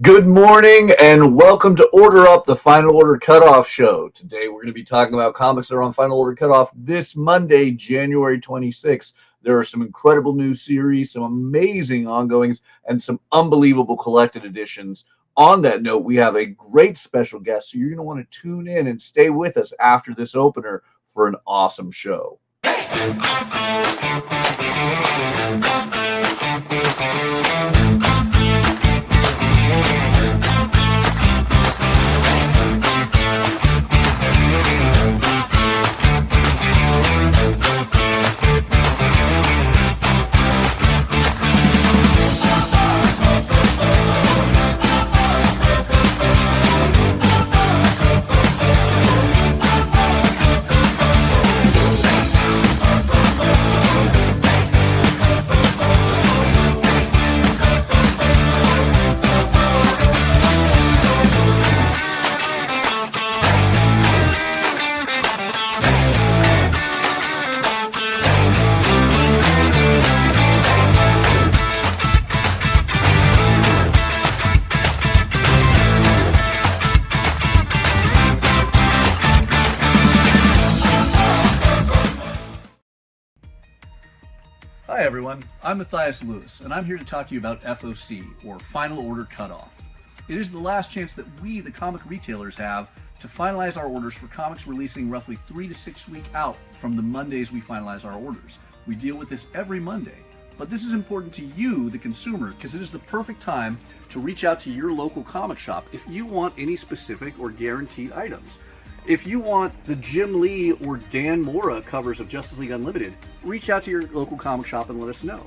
Good morning and welcome to Order Up, the Final Order Cutoff show. Today we're going to be talking about comics that are on Final Order Cutoff this Monday, January 26th. There are some incredible new series, some amazing ongoings, and some unbelievable collected editions. On that note, we have a great special guest, so you're going to want to tune in and stay with us after this opener for an awesome show. Hi everyone, I'm Mathias Lewis, and I'm here to talk to you about FOC, or Final Order Cutoff. It is the last chance that we, the comic retailers, have to finalize our orders for comics releasing roughly 3 to 6 weeks out from the Mondays we finalize our orders. We deal with this every Monday, but this is important to you, the consumer, because it is the perfect time to reach out to your local comic shop if you want any specific or guaranteed items. If you want the Jim Lee or Dan Mora covers of Justice League Unlimited, reach out to your local comic shop and let us know.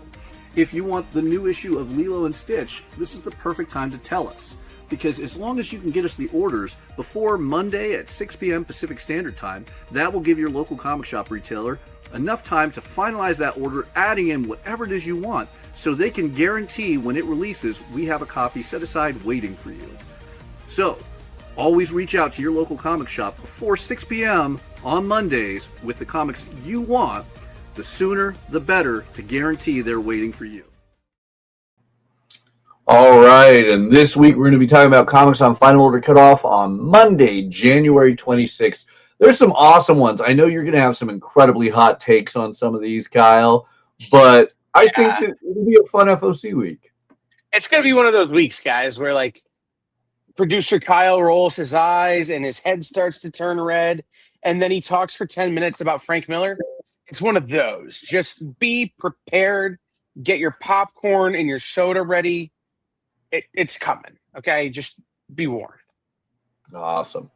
If you want the new issue of Lilo and Stitch, this is the perfect time to tell us. Because as long as you can get us the orders before Monday at 6 p.m. Pacific Standard Time, that will give your local comic shop retailer enough time to finalize that order, adding in whatever it is you want, so they can guarantee when it releases, we have a copy set aside waiting for you. So, always reach out to your local comic shop before 6 p.m. on Mondays with the comics you want. The sooner, the better, to guarantee they're waiting for you. All right, and this week we're going to be talking about comics on Final Order Cutoff on Monday, January 26th. There's some awesome ones. I know you're going to have some incredibly hot takes on some of these, Kyle, but I think that it'll be a fun FOC week. It's going to be one of those weeks, guys, where like producer Kyle rolls his eyes and his head starts to turn red, and then he talks for 10 minutes about Frank Miller. It's one of those. Just be prepared, get your popcorn and your soda ready. It's coming, okay? Just be warned. Awesome.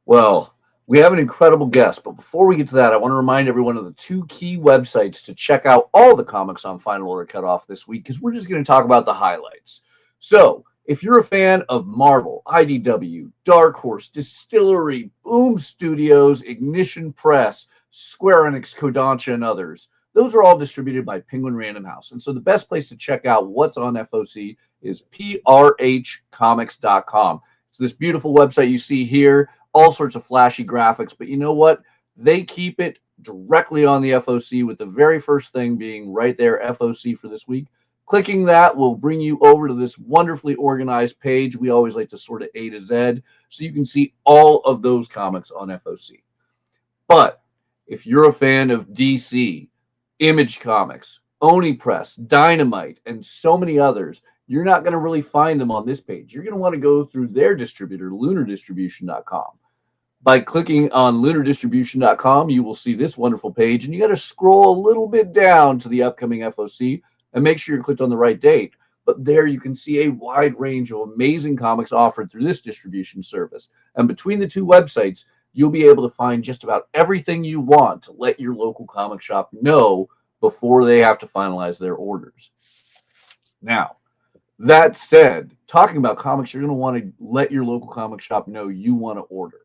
Well, we have an incredible guest, but before we get to that, I want to remind everyone of the 2 key websites to check out all the comics on Final Order Cutoff this week, because we're just going to talk about the highlights. So, if you're a fan of Marvel, IDW, Dark Horse, Distillery, Boom Studios, Ignition Press, Square Enix, Kodansha, and others, those are all distributed by Penguin Random House. And so the best place to check out what's on FOC is prhcomics.com. It's this beautiful website you see here, all sorts of flashy graphics, but you know what? They keep it directly on the FOC, with the very first thing being right there, FOC for this week. Clicking that will bring you over to this wonderfully organized page. We always like to sort of A to Z, so you can see all of those comics on FOC. But if you're a fan of DC, Image Comics, Oni Press, Dynamite, and so many others, you're not going to really find them on this page. You're going to want to go through their distributor, lunardistribution.com. By clicking on lunardistribution.com, you will see this wonderful page, and you got to scroll a little bit down to the upcoming FOC and make sure you're clicked on the right date. But there you can see a wide range of amazing comics offered through this distribution service. And between the 2 websites, you'll be able to find just about everything you want to let your local comic shop know before they have to finalize their orders. Now, that said, talking about comics, you're going to want to let your local comic shop know you want to order.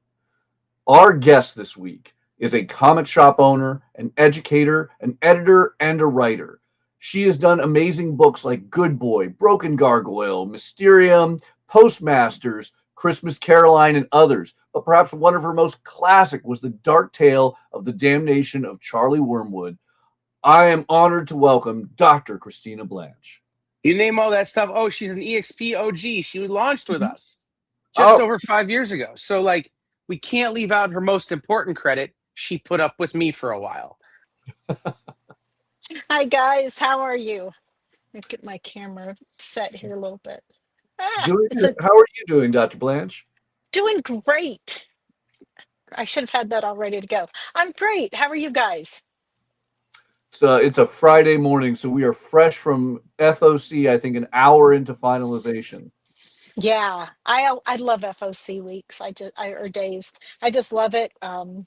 Our guest this week is a comic shop owner, an educator, an editor, and a writer. She has done amazing books like Good Boy, Broken Gargoyle, Mysterium, Postmasters, Christmas Caroline, and others. But perhaps one of her most classic was The Dark Tale of the Damnation of Charlie Wormwood. I am honored to welcome Dr. Christina Blanche. You name all that stuff. Oh, she's an EXP OG. She launched with us just Oh, over 5 years ago. So, like, we can't leave out her most important credit. She put up with me for a while. Hi guys, how are you? Let me get my camera set here a little bit. doing It's good. a How are you doing, Dr. Blanche? doing great. I should have had that all ready to go. I'm great. How are you guys? It's a Friday morning, so we are fresh from FOC, I think an hour into finalization. Yeah, I love FOC weeks. Or days. I just love it.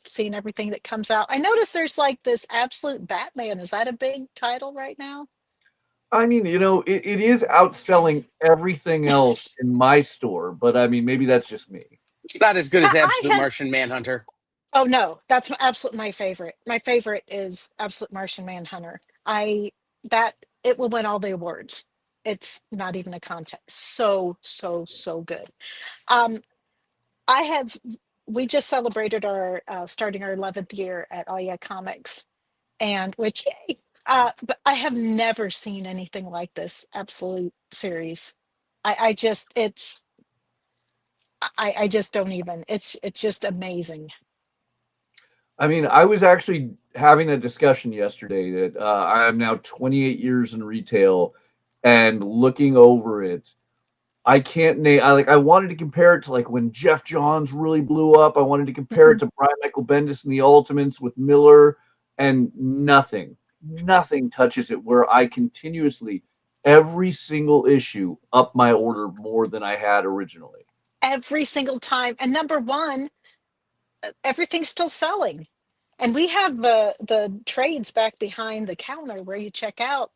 Seeing everything that comes out. I notice there's like this absolute Batman. Is that a big title right now? I mean, it is outselling everything else in my store, but I mean, maybe that's just me. It's not as good I, as I Absolute had Martian Manhunter. Oh no, that's absolute my favorite. My favorite is Absolute Martian Manhunter. I that it will win all the awards. It's not even a contest. So good. Um, I have. We just celebrated our starting our 11th year at All Yeah Comics, and which yay! But I have never seen anything like this Absolute series. I just I just don't even. It's just amazing. I mean, I was actually having a discussion yesterday that I am now 28 years in retail and looking over it. I can't name. I wanted to compare it to like when Jeff Johns really blew up. I wanted to compare it to Brian Michael Bendis and the Ultimates with Miller, and nothing touches it. Where I continuously, every single issue, up my order more than I had originally. Every single time. And number one, everything's still selling. And we have the trades back behind the counter where you check out,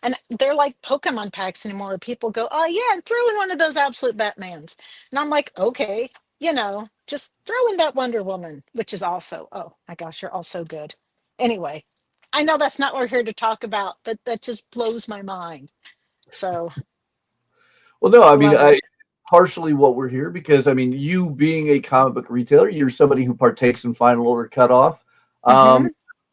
and they're like Pokemon packs anymore. People go, "Oh yeah, and throw in one of those absolute Batmans," and I'm like, "Okay, just throw in that Wonder Woman," which is also, oh my gosh, you're all so good. Anyway, I know that's not what we're here to talk about, but that just blows my mind. So Well, no, I I mean, love it. partially what we're here because I mean, you being a comic book retailer, you're somebody who partakes in final order cutoff. Um, Hmm.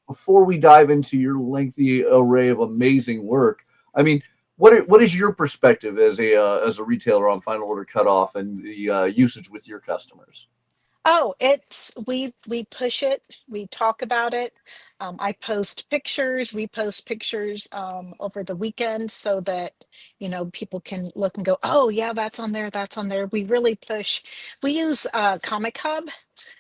Before we dive into your lengthy array of amazing work, I mean, what is your perspective as a retailer on final order cutoff and the usage with your customers? Oh, we push it, we talk about it. I post pictures, we post pictures over the weekend so that people can look and go, oh yeah, that's on there, that's on there. We really push. We use Comic Hub,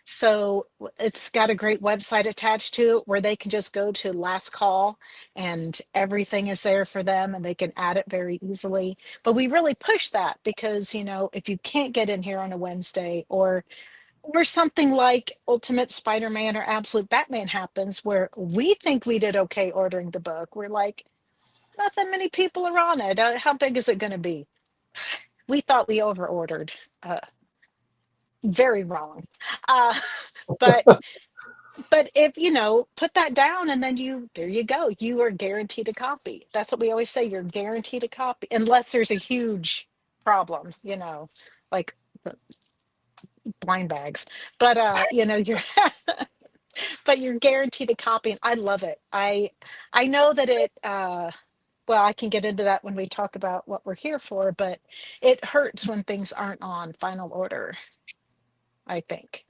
so it's got a great website attached to it where they can just go to last call and everything is there for them and they can add it very easily. But we really push that because if you can't get in here on a Wednesday or something like Ultimate Spider-Man or Absolute Batman happens where we think we did okay ordering the book. We're like, not that many people are on it. How big is it going to be? We thought we over ordered. Uh, very wrong. Uh, but but if put that down and then there you go. You are guaranteed a copy. That's what we always say. You're guaranteed a copy unless there's a huge problem. Like the blind bags. But you're but you're guaranteed a copy and I love it. I know that well, I can get into that when we talk about what we're here for, but it hurts when things aren't on final order, I think.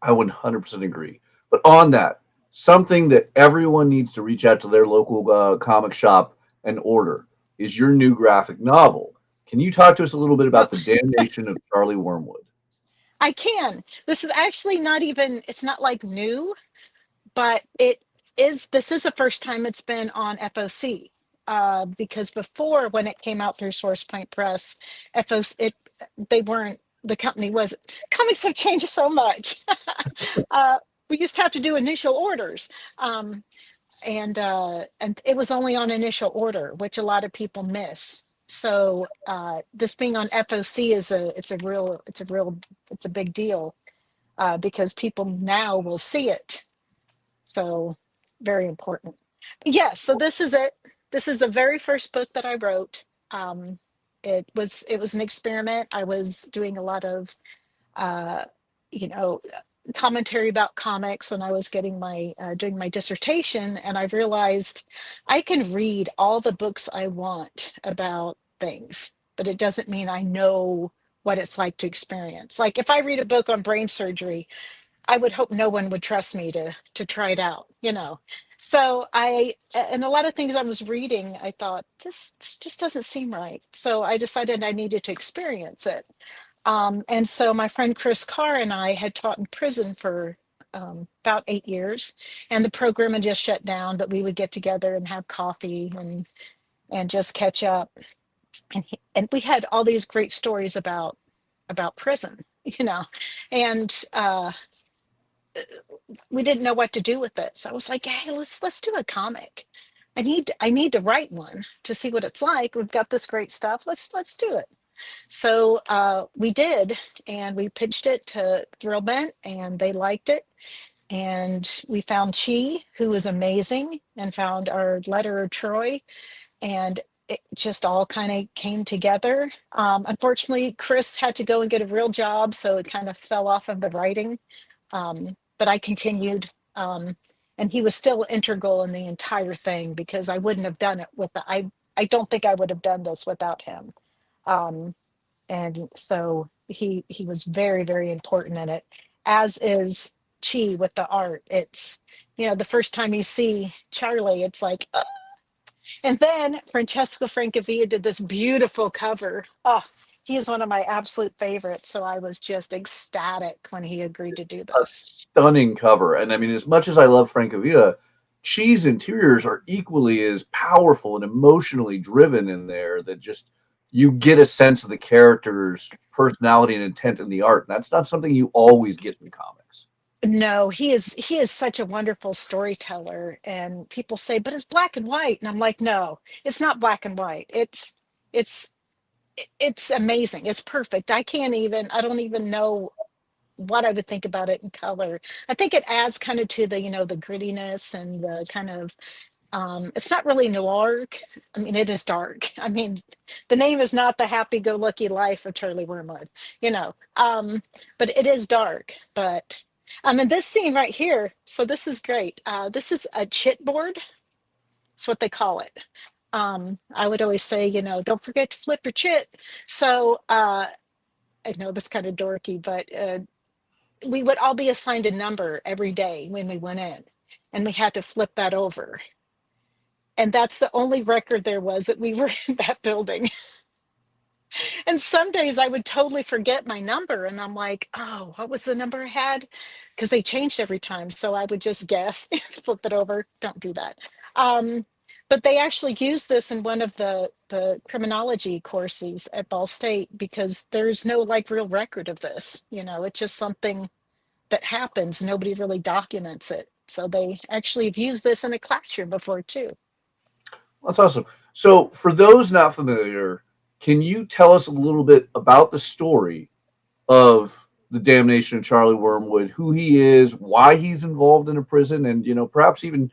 I 100% agree. But on that, something that everyone needs to reach out to their local comic shop and order is your new graphic novel. Can you talk to us a little bit Oh, about the Damnation of Charlie Wormwood? I can. This is actually not even, it's not like new, but this is the first time it's been on FOC. Because before when it came out through Source Point Press, FOC, they weren't, the company was, comics have changed so much. uh, we used to have to do initial orders. Um, and it was only on initial order, which a lot of people miss. So this being on FOC it's a big deal because people now will see it. So very important. Yeah, so this is it. This is the very first book that I wrote. Um, it was an experiment. I was doing a lot of uh, you know commentary about comics when I was getting my doing my dissertation, and I realized I can read all the books I want about things, but it doesn't mean I know what it's like to experience. Like if I read a book on brain surgery, I would hope no one would trust me to try it out, you know. So and a lot of things I was reading, I thought this just doesn't seem right. So I decided I needed to experience it. And so my friend Chris Carr and I had taught in prison for about 8 years, and the program had just shut down, but we would get together and have coffee and just catch up. And we had all these great stories about prison, you know, and we didn't know what to do with it. So I was like, hey, let's do a comic. I need to write one to see what it's like. We've got this great stuff. Let's do it. So we did, and we pitched it to Thrillbent, and they liked it. And we found Chi, who was amazing, and found our letterer Troy, and it just all kind of came together. Unfortunately, Chris had to go and get a real job, so it kind of fell off of the writing. But I continued, and he was still integral in the entire thing because I wouldn't have done it I don't think I would have done this without him. Um, and so he was very, very important in it, as is Chi with the art. It's, you know, the first time you see Charlie, it's like, and then Francesco Francavilla did this beautiful cover. Oh, he is one of my absolute favorites. So I was just ecstatic when he agreed to do A this. stunning cover. And I mean, as much as I love Francavilla, Chi's interiors are equally as powerful and emotionally driven in there that just you get a sense of the character's personality and intent in the art. And that's not something you always get in comics. No, he is such a wonderful storyteller. And people say, but it's black and white. And I'm like, no, it's not black and white. It's it's amazing. It's perfect. I don't even know what I would think about it in color. I think it adds kind of to the, you know, the grittiness and the kind of it's not really noir. I mean, it is dark. I mean, the name is not the happy-go-lucky life of Charlie Wormwood, you know. But it is dark. But and this scene right here, so this is great. This is a chitboard. It's what they call it. I would always say, you know, don't forget to flip your chit. So I know that's kind of dorky, but we would all be assigned a number every day when we went in, and we had to flip that over. And that's the only record there was that we were in that building. And some days I would totally forget my number, and I'm like, oh, what was the number I had? Because they changed every time. So I would just guess, flip it over. Don't do that. Um, but they actually used this in one of the criminology courses at Ball State because there's no like real record of this. You know, it's just something that happens. Nobody really documents it. So they actually have used this in a classroom before too. That's awesome. So, for those not familiar, can you tell us a little bit about the story of the damnation of Charlie Wormwood, who he is, why he's involved in a prison, and perhaps even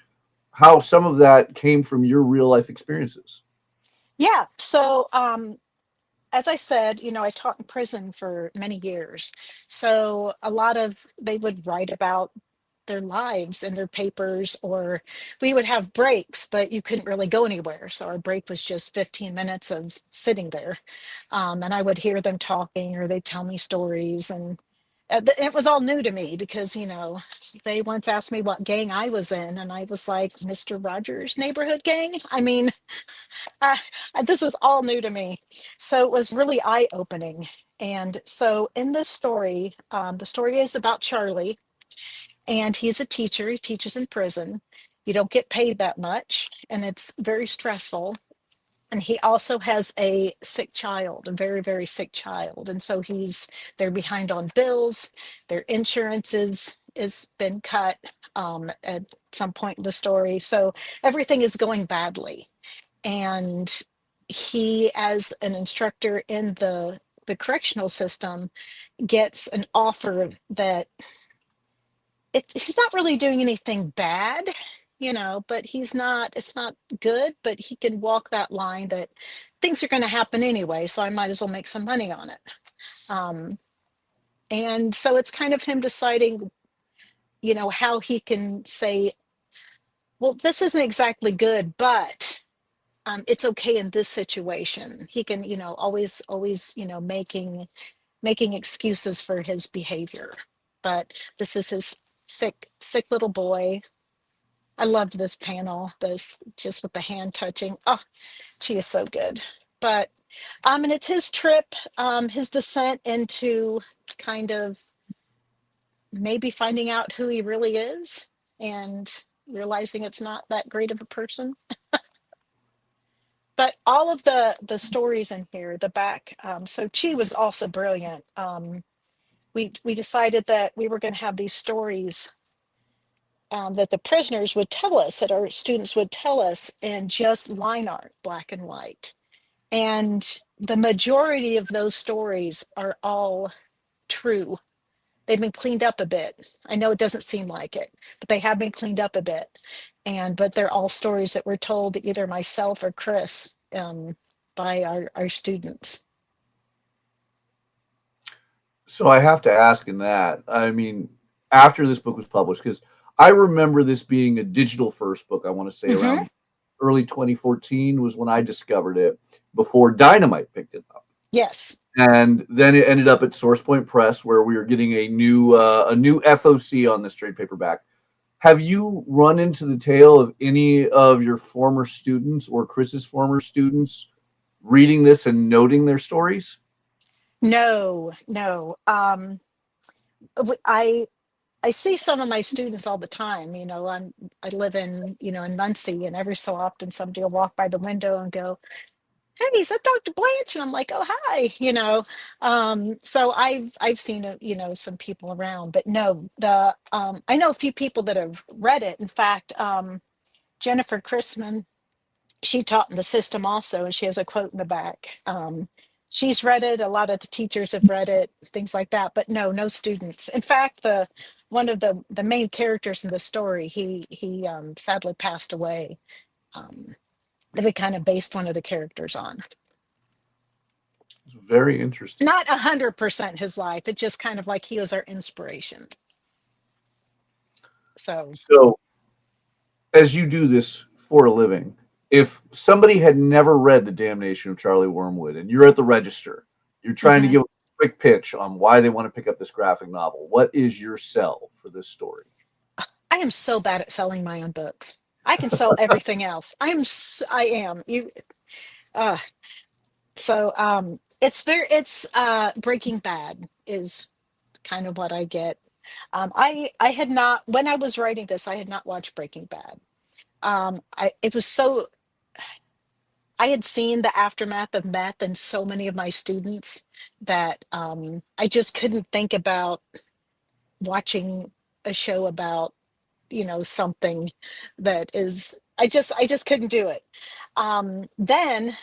how some of that came from your real life experiences? Yeah. So as I said, you know, I taught in prison for many years. So a lot of they would write about their lives in their papers, or we would have breaks, but you couldn't really go anywhere. So our break was just 15 minutes of sitting there. And I would hear them talking, or they'd tell me stories. And it was all new to me because, you know, they once asked me what gang I was in, and I was like, Mr. Rogers' neighborhood gang. I mean, uh, this was all new to me. So it was really eye opening. And so in this story, the story is about Charlie, and he's a teacher. He teaches in prison. You don't get paid that much, and it's very stressful. And he also has a sick child, a very, very sick child. And so they're behind on bills. Their insurance is been cut at some point in the story. So everything is going badly. And he, as an instructor in the correctional system, gets an offer that he's not really doing anything bad, you know, but it's not good, but he can walk that line that things are going to happen anyway, so I might as well make some money on it. um and so it's kind of him deciding how he can say, well, this isn't exactly good, but it's okay in this situation. He can, always, making excuses for his behavior. But this is his sick little boy. I loved this panel, this just with the hand touching. Oh, she is so good. But and it's his trip, his descent into kind of maybe finding out who he really is and realizing it's not that great of a person. But all of the stories in here, the back, so Chi was also brilliant. We decided that we were going to have these stories, that the prisoners would tell us, that our students would tell us in just line art, black and white. And the majority of those stories are all true. They've been cleaned up a bit. I know it doesn't seem like it, but they have been cleaned up a bit. But they're all stories that were told to either myself or Chris, by our students. So I have to ask in that, I mean, after this book was published, because I remember this being a digital first book, I want to say Hmm. around early 2014 was when I discovered it before Dynamite picked it up. Yes. And then it ended up at SourcePoint Press, where we were getting a new FOC on this trade paperback. Have you run into the tale of any of your former students or Chris's former students reading this and noting their stories? No, no. I see some of my students all the time. I live in Muncie, and every so often somebody will walk by the window and go, "Hey, is that Dr. Blanche?" And I'm like, "Oh, hi." So I've seen some people around, but no, the I know a few people that have read it. In fact, Jennifer Chrisman, she taught in the system also, and she has a quote in the back. She's read it. A lot of the teachers have read it, things like that. But no students. In fact, the one of the main characters in the story, he sadly passed away. Um, that we kind of based one of the characters on. It's very interesting. Not 100% his life. It's just kind of like he was our inspiration. So, So, as you do this for a living, if somebody had never read The Damnation of Charlie Wormwood and you're at the register, you're trying to mhm. give a quick pitch on why they want to pick up this graphic novel, what is your sell for this story? I am so bad at selling my own books. I can sell everything else. I am. Uh, it's Breaking Bad is kind of what I get. I had not, when I was writing this, I had not watched Breaking Bad. It was so, I had seen the aftermath of meth in so many of my students that I just couldn't think about watching a show about, something that is, I just couldn't do it. Then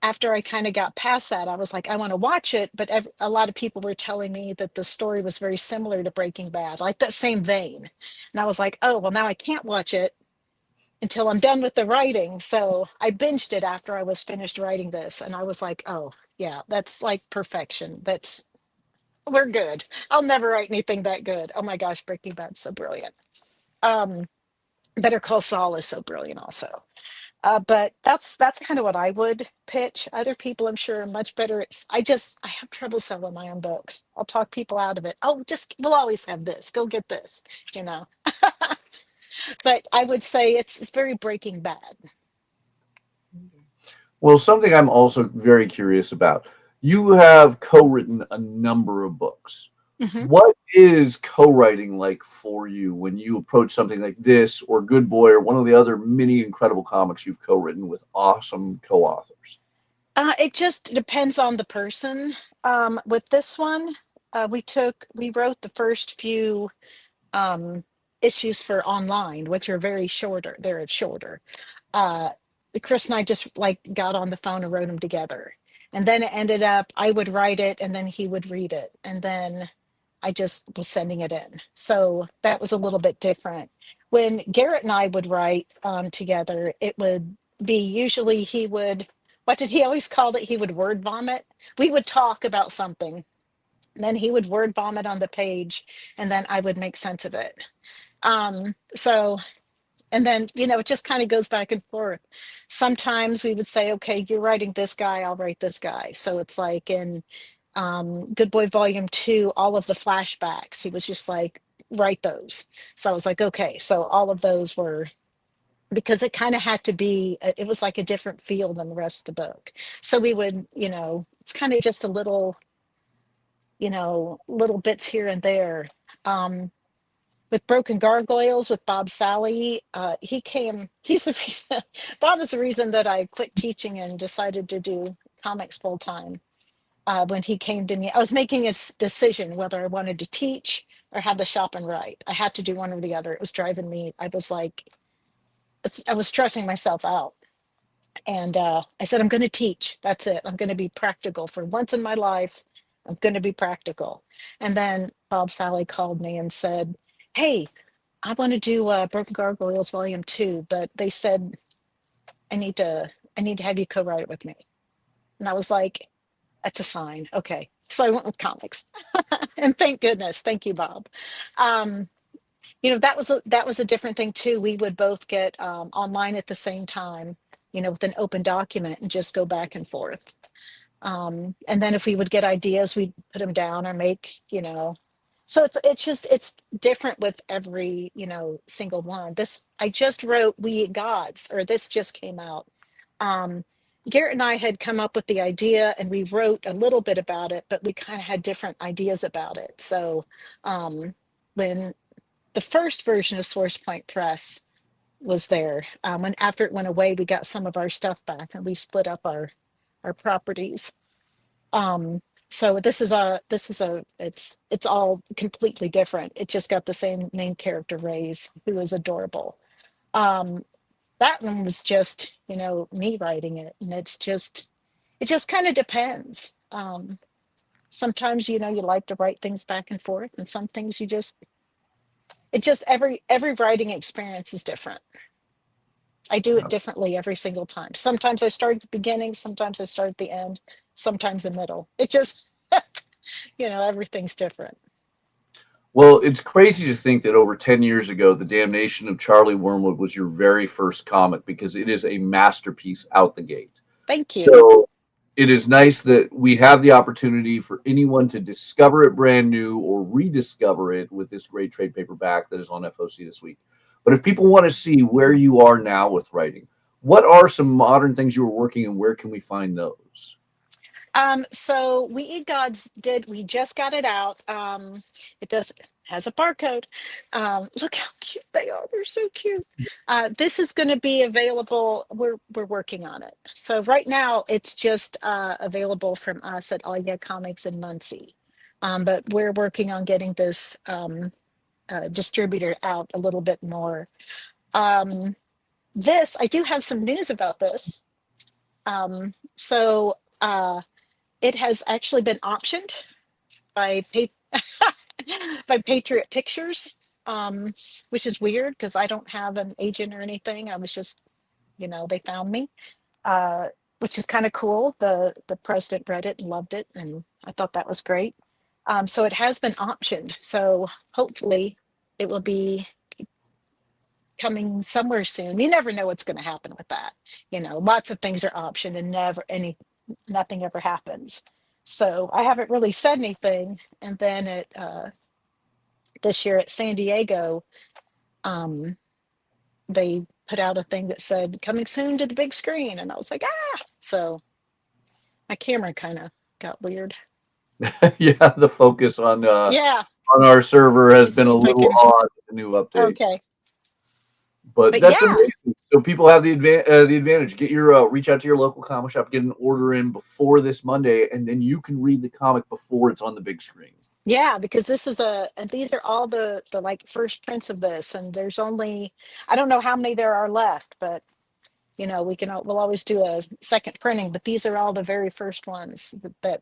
after I kind of got past that, I was like, I want to watch it, but a lot of people were telling me that the story was very similar to Breaking Bad, like that same vein. And I was like, oh, well, now I can't watch it until I'm done with the writing. So I binged it after I was finished writing this. And I was like, oh, yeah, that's like perfection. We're good. I'll never write anything that good. Oh my gosh, Breaking Bad's so brilliant. Um, Better Call Saul is so brilliant also. But that's kind of what I would pitch. Other people, I'm sure, are much better. I have trouble selling my own books. I'll talk people out of it. Oh, just we'll always have this. Go get this, you know. But I would say it's very Breaking Bad. Well, something I'm also very curious about. You have co-written a number of books. Hmm. What is co-writing like for you when you approach something like this or Good Boy or one of the other many incredible comics you've co-written with awesome co-authors? It just depends on the person. With this one, we wrote the first few um, issues for online, which are very shorter. They're shorter. uh Chris and I just like got on the phone and wrote them together. And then it ended up I would write it and then he would read it. And then I just was sending it in. So that was a little bit different. When Garrett and I would write together, it would be usually he would, what did he always call it? He would word vomit. We would talk about something And then he would word vomit on the page, and then I would make sense of it. So, and then, it just kind of goes back and forth. Sometimes we would say, okay, you're writing this guy, I'll write this guy. So it's like in Good Boy Volume 2, all of the flashbacks, he was just like, write those. So I was like, okay, so all of those were, because it kind of had to be, it was like a different feel than the rest of the book. So we would, it's kind of just a little, little bits here and there. With Broken Gargoyles with Bob Sally, he's the reason, Bob is the reason that I quit teaching and decided to do comics full time. When he came to me, I was making a decision whether I wanted to teach or have the shop and write. I had to do one or the other. It was driving me, I was like, I was stressing myself out. And I said, I'm going to teach. That's it. I'm going to be practical for once in my life. I'm going to be practical. And then Bob Sally called me and said, hey, I want to do Broken Gargoyles Volume 2, but they said I need to have you co-write it with me. And I was like, that's a sign. Okay. So I went with comics. And thank goodness. Thank you, Bob. That was a different thing too. We would both get online at the same time, with an open document and just go back and forth. And then if we would get ideas, we'd put them down or make, so it's different with every, single one. I just wrote We Gods, or this just came out. Garrett and I had come up with the idea and we wrote a little bit about it, but we kind of had different ideas about it. So when the first version of Source Point Press was there, when after it went away, we got some of our stuff back and we split up our properties. So it's all completely different. It just got the same main character, Ray's, who is adorable. That one was just, me writing it, and it just kind of depends. Sometimes, you like to write things back and forth, and some things every writing experience is different. I do it differently every single time. Sometimes I start at the beginning, sometimes I start at the end, sometimes the middle. It just, everything's different. Well, it's crazy to think that over 10 years ago, The Damnation of Charlie Wormwood was your very first comic, because it is a masterpiece out the gate. Thank you. So it is nice that we have the opportunity for anyone to discover it brand new or rediscover it with this great trade paperback that is on FOC this week. But if people want to see where you are now with writing, what are some modern things you were working and where can we find those? So We Eat Gods we just got it out. It has a barcode. Look how cute they are. They're so cute. This is going to be available. We're working on it. So right now it's just available from us at All Yeah Comics in Muncie. But we're working on getting this distributor out a little bit more. I do have some news about this. It has actually been optioned by by Patriot Pictures, which is weird because I don't have an agent or anything. I was just, they found me, which is kind of cool. The president read it and loved it, and I thought that was great. So it has been optioned. So hopefully it will be coming somewhere soon. You never know what's going to happen with that. Lots of things are optioned and nothing ever happens. So I haven't really said anything. And then this year at San Diego, they put out a thing that said coming soon to the big screen, and I was like, so my camera kind of got weird. Yeah, the focus on Yeah, our server has Let's been see a if I little can- odd with the new update. okay. But But that's yeah. amazing. So people have the advantage. Get your reach out to your local comic shop, get an order in before this Monday, and then you can read the comic before it's on the big screen. Yeah, because these are all the like first prints of this, and there's only, I don't know how many there are left, but we'll always do a second printing, but these are all the very first ones that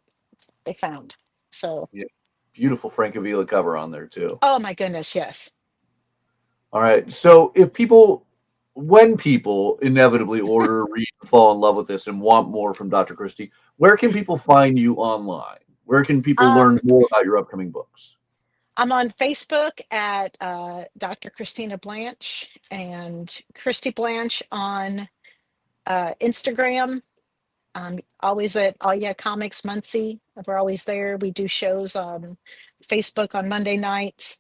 they found. So Yeah, beautiful Francavilla cover on there too. oh my goodness, yes. All right. So when people inevitably order, read, and fall in love with this and want more from Dr. Christie, where can people find you online? Where can people learn Um, more about your upcoming books? I'm on Facebook at Dr. Christina Blanche and Christy Blanche on Instagram. Always at Oh Yeah Comics Muncie. We're always there. We do shows on Facebook on Monday nights.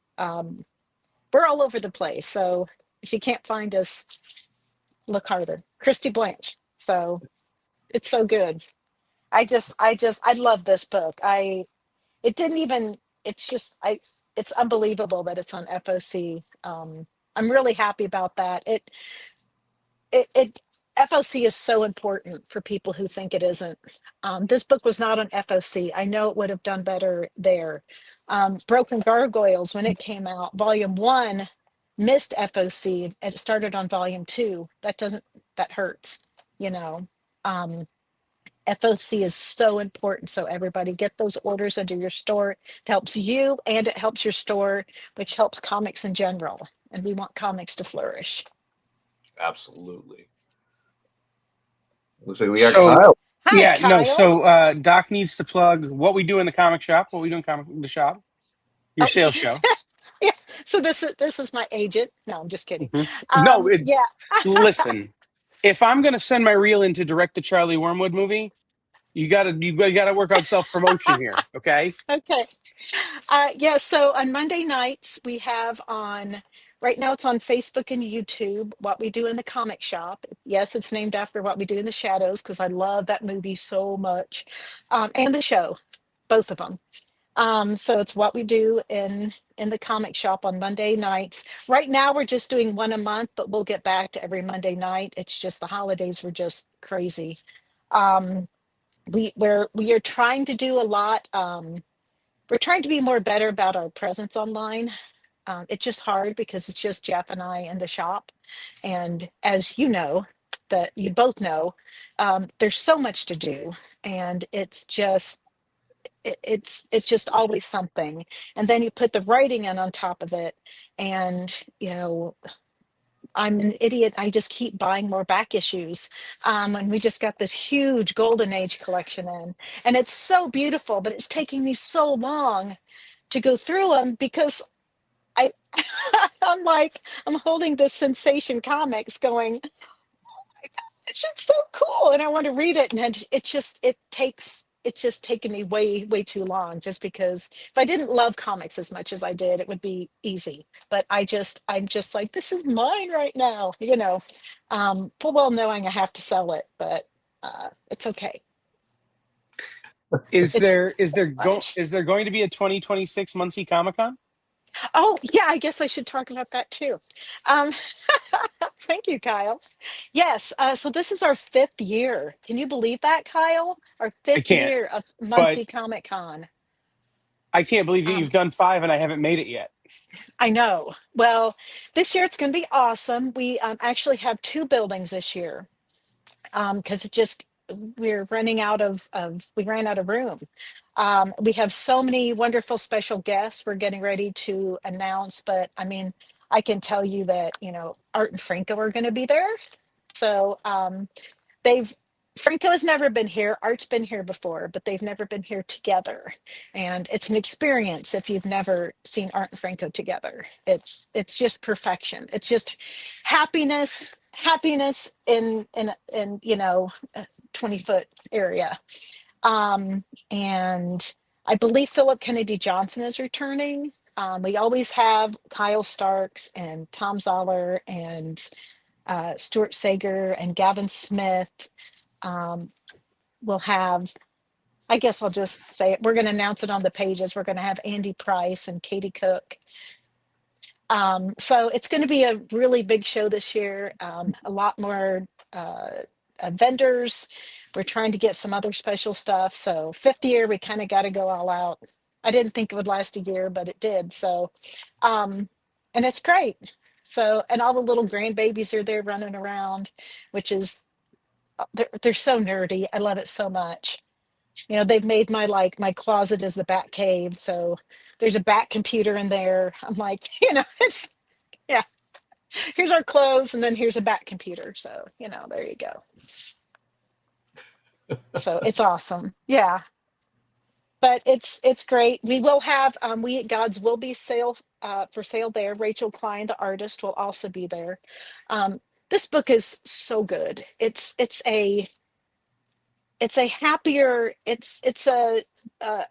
We're all over the place. So if you can't find us, look harder. Christy Blanche. So it's so good. I love this book. It didn't even, it's just, it's unbelievable that it's on FOC. I'm really happy about that. It FOC is so important for people who think it isn't. This book was not on FOC. I know it would have done better there. Broken Gargoyles, when it came out, volume one missed FOC and it started on volume two. That hurts, you know. Um, FOC is so important. So everybody get those orders into your store. It helps you and it helps your store, which helps comics in general. And we want comics to flourish. Absolutely. Looks like we got So Kyle. Hi, yeah, no. Kyle. So Doc needs to plug what we do in the comic shop. What we do in the shop. Your Oh, sales show. yeah. So this is my agent. No, I'm just kidding. Mhm. No, Yeah. listen. If I'm going to send my reel in to direct the Charlie Wormwood movie, you gotta work on self promotion here. Okay. Okay. Yeah. So on Monday nights we have on. Right now it's on Facebook and YouTube. What we do in the comic shop. Yes, it's named after What We Do in the Shadows because I love that movie so much, and the show, both of them. So it's what we do in the comic shop on Monday nights. Right now we're just doing one a month, but we'll get back to every Monday night. It's just the holidays were just crazy. Um, we are trying to do a lot. We're trying to be more better about our presence online. It's just hard because it's just Jeff and I in the shop, and as you know, that you both know, there's so much to do, and it's just always something, and then you put the writing in on top of it, and I'm an idiot. I just keep buying more back issues, and we just got this huge golden age collection in, and it's so beautiful, but it's taking me so long to go through them because I I'm like, I'm holding this sensation comics going, it's just so cool and I want to read it, and it's just taken me way too long, just because if I didn't love comics as much as I did it would be easy, but I'm just like, this is mine right now, full well knowing I have to sell it, but it's okay. Is It's there is so there much. is there going to be a 2026 Muncie Comic Con? Oh yeah, I guess I should talk about that too. um Thank you, Kyle. Yes, so this is our fifth year. Can you believe that, Kyle? Our I fifth can't, year of but Muncie Comic Con. I can't believe that Um, you've done five and I haven't made it yet. I know. Well, this year it's going to be awesome. We actually have two buildings this year because we're running we ran out of room. We have so many wonderful special guests we're getting ready to announce, but I mean, I can tell you that, Art and Franco are going to be there. So they've Franco has never been here. Art's been here before, but they've never been here together. And it's an experience if you've never seen Art and Franco together. It's just perfection. It's just happiness in a 20-foot area. And I believe Philip Kennedy Johnson is returning. We always have Kyle Starks and Tom Zoller and Stuart Sager and Gavin Smith. Um, we'll have, I guess I'll just say it. We're going to announce it on the pages. We're going to have Andy Price and Katie Cook. So it's going to be a really big show this year. A lot more vendors. We're trying to get some other special stuff. So fifth year, we kind of got to go all out. I didn't think it would last a year, but it did. So, and it's great. So, and all the little grandbabies are there running around, which is they're so nerdy. I love it so much. They've made my closet is the bat cave. So there's a bat computer in there. I'm like, it's yeah, here's our clothes and then here's a bat computer. So, there you go. So it's awesome. Yeah. but it's great. We will have We at Gods will be for sale there. Rachel Klein, the artist, will also be there. This book is so good. It's a happier, it's a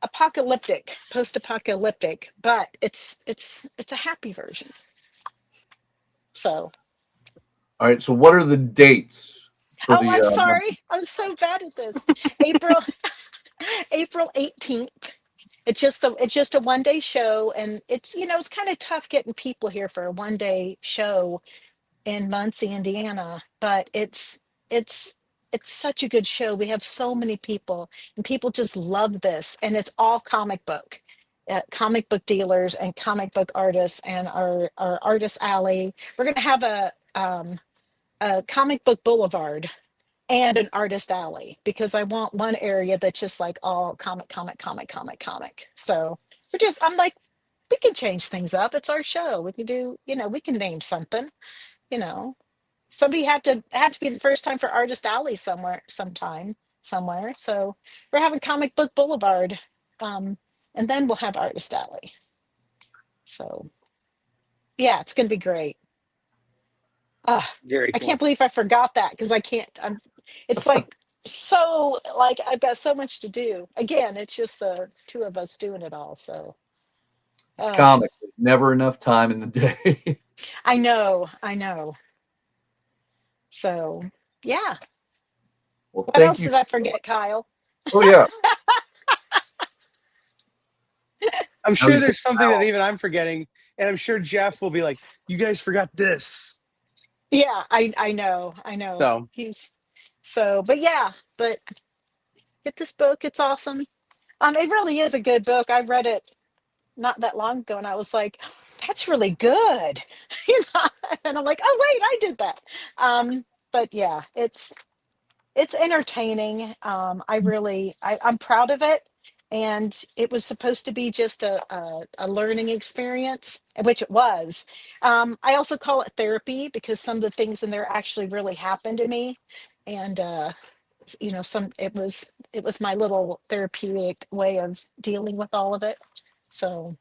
apocalyptic, post-apocalyptic, but it's a happy version. So All right. So what are the dates for oh, the? I'm sorry, I'm so bad at this. April April 18th. It's just a 1 day show, and it's kind of tough getting people here for a 1 day show in Muncie, Indiana, but it's such a good show. We have so many people, and people just love this, and it's all comic book dealers and comic book artists, and our artist alley. We're gonna have a comic book boulevard and an artist alley, because I want one area that's just like all comic, comic, comic, comic, comic. So I'm like, we can change things up. It's our show. We can do, we can name something, you know. Somebody had to be the first time for Artist Alley somewhere. So we're having Comic Book Boulevard, um, and then we'll have Artist Alley. So yeah, it's gonna be great. Uh, Very I cool. can't believe I forgot that, because I can't. It's like so like I've got so much to do. Again, it's just the two of us doing it all. So It's comic. There's never enough time in the day. I know. So yeah. Well, What thank else you. did I forget, Kyle? Oh yeah. I'm Now sure you there's something can- that even I'm forgetting, and I'm sure Jeff will be like, "You guys forgot this." Yeah, I know. So But yeah, but get this book. It's awesome. It really is a good book. I read it not that long ago, and I was like, that's really good. you know, and I'm like, oh wait, I did that. But yeah, it's entertaining. I'm proud of it. And it was supposed to be just a learning experience, which it was. I also call it therapy, because some of the things in there actually really happened to me. And it was my little therapeutic way of dealing with all of it. So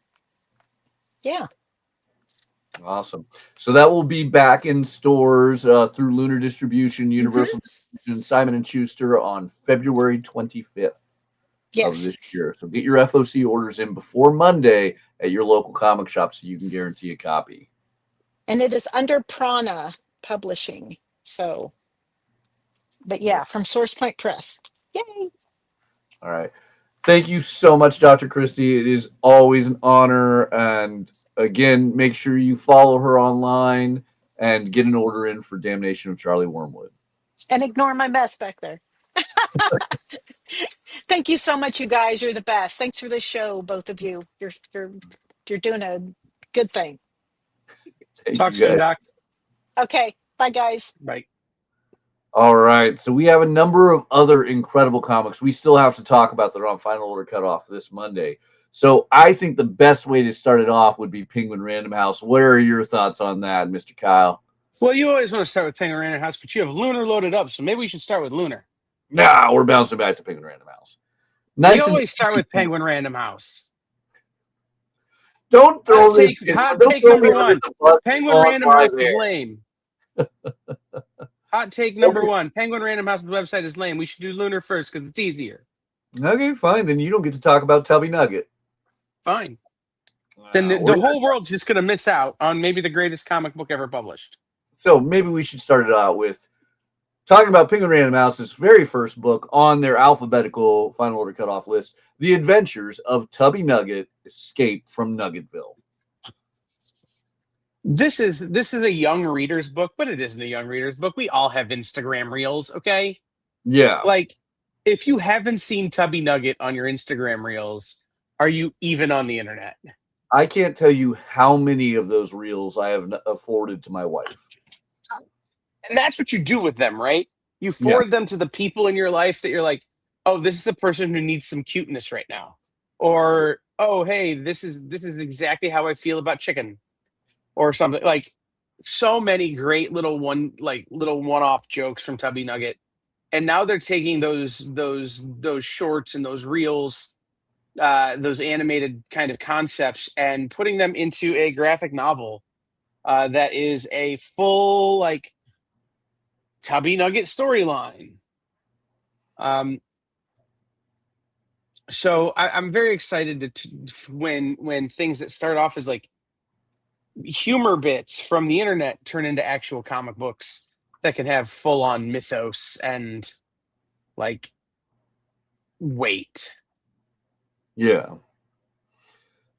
yeah. Awesome. So that will be back in stores through Lunar Distribution, Hmm. Universal Distribution, Simon and Schuster on February 25th of Yes. this year. So get your FOC orders in before Monday at your local comic shop so you can guarantee a copy. And it is under Prana Publishing. So, but yeah, Awesome. from Source Point Press. Yay. All right. Thank you so much, Dr. Christie. It is always an honor. And again, make sure you follow her online and get an order in for Damnation of Charlie Wormwood. And ignore my mess back there. Thank you so much, you guys. You're the best. Thanks for this show, both of you. You're doing a good thing. Thank talk you, soon, guys. Doc. Okay. Bye, guys. Bye. All right. So we have a number of other incredible comics we still have to talk about that are on Final Order Cutoff this Monday. So I think the best way to start it off would be Penguin Random House. What are your thoughts on that, Mr. Kyle? Well, you always want to start with Penguin Random House, but you have Lunar loaded up, so maybe we should start with Lunar. Nah, we're bouncing back to Penguin Random House. We Nice and always start easy. with Penguin Random House. Don't throw Hot this. take, hot Don't take throw number me under one. the bus Penguin on Random my House is there. lame. Hot take number one. Penguin Random House's website is lame. We should do Lunar first because it's easier. Okay, fine. Then you don't get to talk about Tubby Nugget. Fine. Then the whole world's just going to miss out on maybe the greatest comic book ever published. So maybe we should start it out with talking about Penguin Random House's very first book on their alphabetical Final Order Cutoff list, The Adventures of Tubby Nugget, Escape from Nuggetville. This is a young reader's book, but it isn't a young reader's book. We all have Instagram reels, okay? Yeah. Like, if you haven't seen Tubby Nugget on your Instagram reels, are you even on the internet? I can't tell you how many of those reels I have forwarded to my wife. And that's what you do with them, right? You forward them to the people in your life that you're like, oh, this is a person who needs some cuteness right now. Or, oh, hey, this is exactly how I feel about chicken. Or something. Like, so many great little one-off jokes from Tubby Nugget. And now they're taking those shorts and those reels those animated kind of concepts and putting them into a graphic novel that is a full like Tubby Nugget storyline. So I'm very excited when things that start off as like humor bits from the internet turn into actual comic books that can have full on mythos and like weight. Yeah.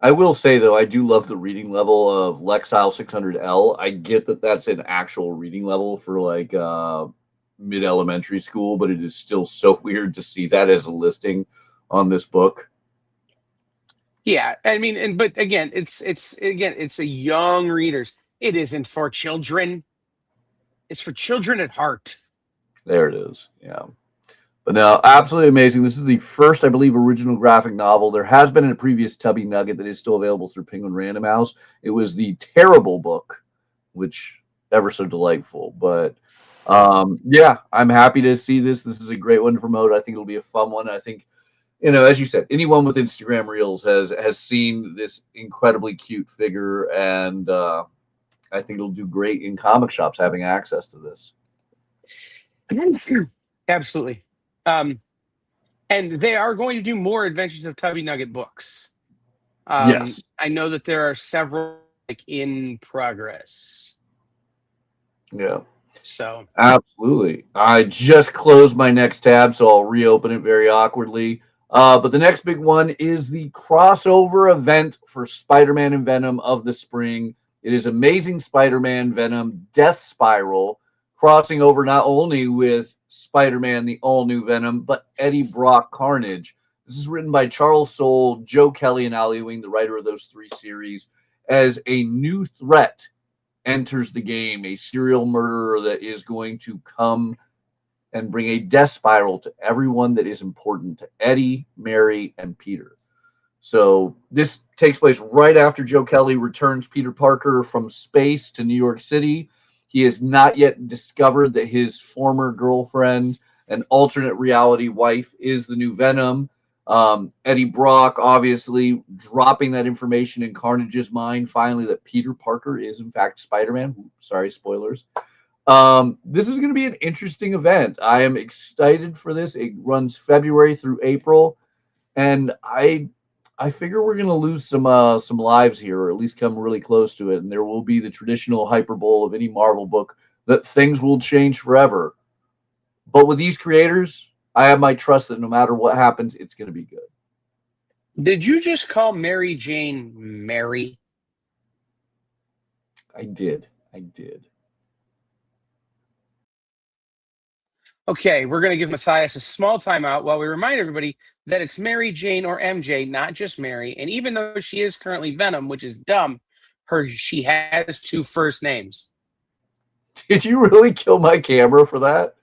I will say though, I do love the reading level of Lexile 600L. I get that that's an actual reading level for like mid elementary school, but it is still so weird to see that as a listing on this book. Yeah, I mean, but again, it's a young readers. It isn't for children. It's for children at heart. There it is. Yeah. But no, absolutely amazing. This is the first, I believe, original graphic novel. There has been a previous Tubby Nugget that is still available through Penguin Random House. It was the Terrible book, which ever so delightful. But yeah, I'm happy to see this. This is a great one to promote. I think it'll be a fun one. I think, as you said, anyone with Instagram Reels has seen this incredibly cute figure, and I think it'll do great in comic shops having access to this. Absolutely. And they are going to do more Adventures of Tubby Nugget books. Yes. I know that there are several like in progress. Yeah. So Absolutely. I just closed my next tab, so I'll reopen it very awkwardly. But the next big one is the crossover event for Spider-Man and Venom of the spring. It is Amazing Spider-Man Venom Death Spiral, crossing over not only with Spider-Man, the all-new Venom, but Eddie Brock Carnage. This is written by Charles Soule, Joe Kelly, and Al Ewing, the writer of those three series, as a new threat enters the game, a serial murderer that is going to come and bring a death spiral to everyone that is important to Eddie, Mary, and Peter. So this takes place right after Joe Kelly returns Peter Parker from space to New York City. He has not yet discovered that his former girlfriend and alternate reality wife is the new Venom. Eddie Brock obviously dropping that information in Carnage's mind finally that Peter Parker is in fact Spider-Man. Sorry, spoilers. This is going to be an interesting event. I am excited for this. It runs February through April, and I figure we're going to lose some lives here, or at least come really close to it. And there will be the traditional hyperbole of any Marvel book that things will change forever. But with these creators, I have my trust that no matter what happens, it's going to be good. did you just call Mary Jane Mary? I did. I did. Okay, we're going to give Matthias a small timeout while we remind everybody that it's Mary Jane or MJ, not just Mary. And even though she is currently Venom, which is dumb, she has two first names. Did you really kill my camera for that?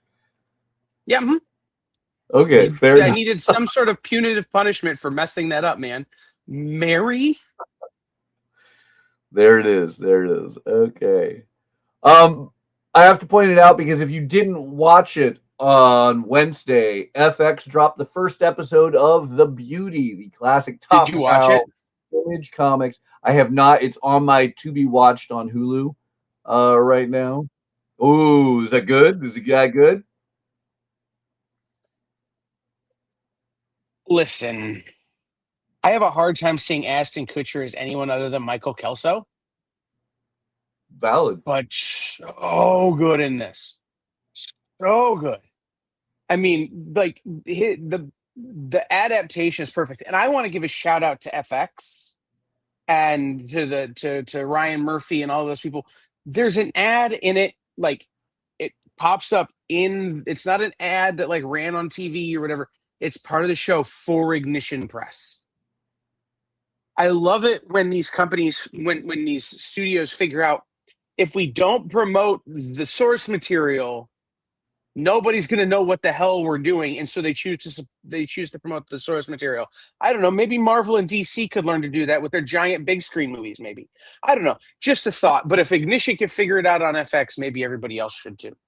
Yeah. Mm-hmm. Okay, fair enough. I needed some sort of punitive punishment for messing that up, man. Mary? There it is. There it is. Okay. I have to point it out because if you didn't watch it on Wednesday, FX dropped the first episode of The Beauty, the classic Did you watch it? Image Comics. I have not. It's on my to be watched on Hulu right now. Ooh, is that good? Is it that good? Listen, I have a hard time seeing Ashton Kutcher as anyone other than Michael Kelso, Valid. but so good in this. So good. I mean, like the adaptation is perfect, and I want to give a shout out to FX and to Ryan Murphy and all those people. There's an ad in it, like it pops up in. It's not an ad that like ran on TV or whatever. It's part of the show for Ignition Press. I love it when these companies, when these studios figure out if we don't promote the source material, nobody's going to know what the hell we're doing, and so they choose to promote the source material. I don't know. Maybe Marvel and DC could learn to do that with their giant big screen movies. Maybe, I don't know. Just a thought. But if Ignition can figure it out on FX, maybe everybody else should too.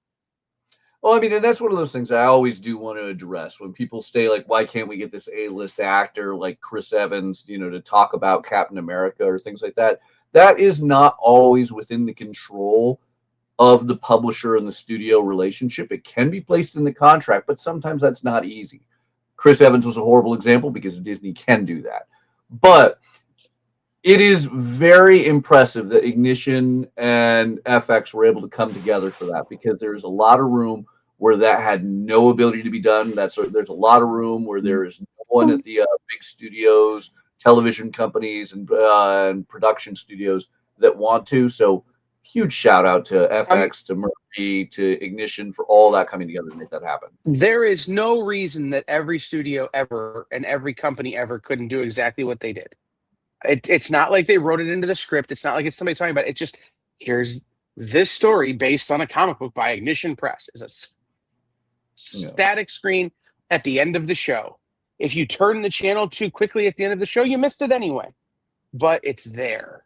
Well, I mean, and that's one of those things I always do want to address when people say, like, why can't we get this A-list actor like Chris Evans, to talk about Captain America or things like that? That is not always within the control of the publisher and the studio relationship. It can be placed in the contract, but sometimes that's not easy. Chris Evans was a horrible example because Disney can do that. But it is very impressive that Ignition and FX were able to come together for that, because there's a lot of room where that had no ability to be done. There's a lot of room where there is no one at the big studios, television companies, and production studios that want to. So huge shout out to FX, to Murphy, to Ignition for all that coming together to make that happen. There is no reason that every studio ever and every company ever couldn't do exactly what they did. It's not like they wrote it into the script. It's not like it's somebody talking about it. It's just, here's this story based on a comic book by Ignition Press. Is a static screen at the end of the show. If you turn the channel too quickly at the end of the show, you missed it anyway. But it's there.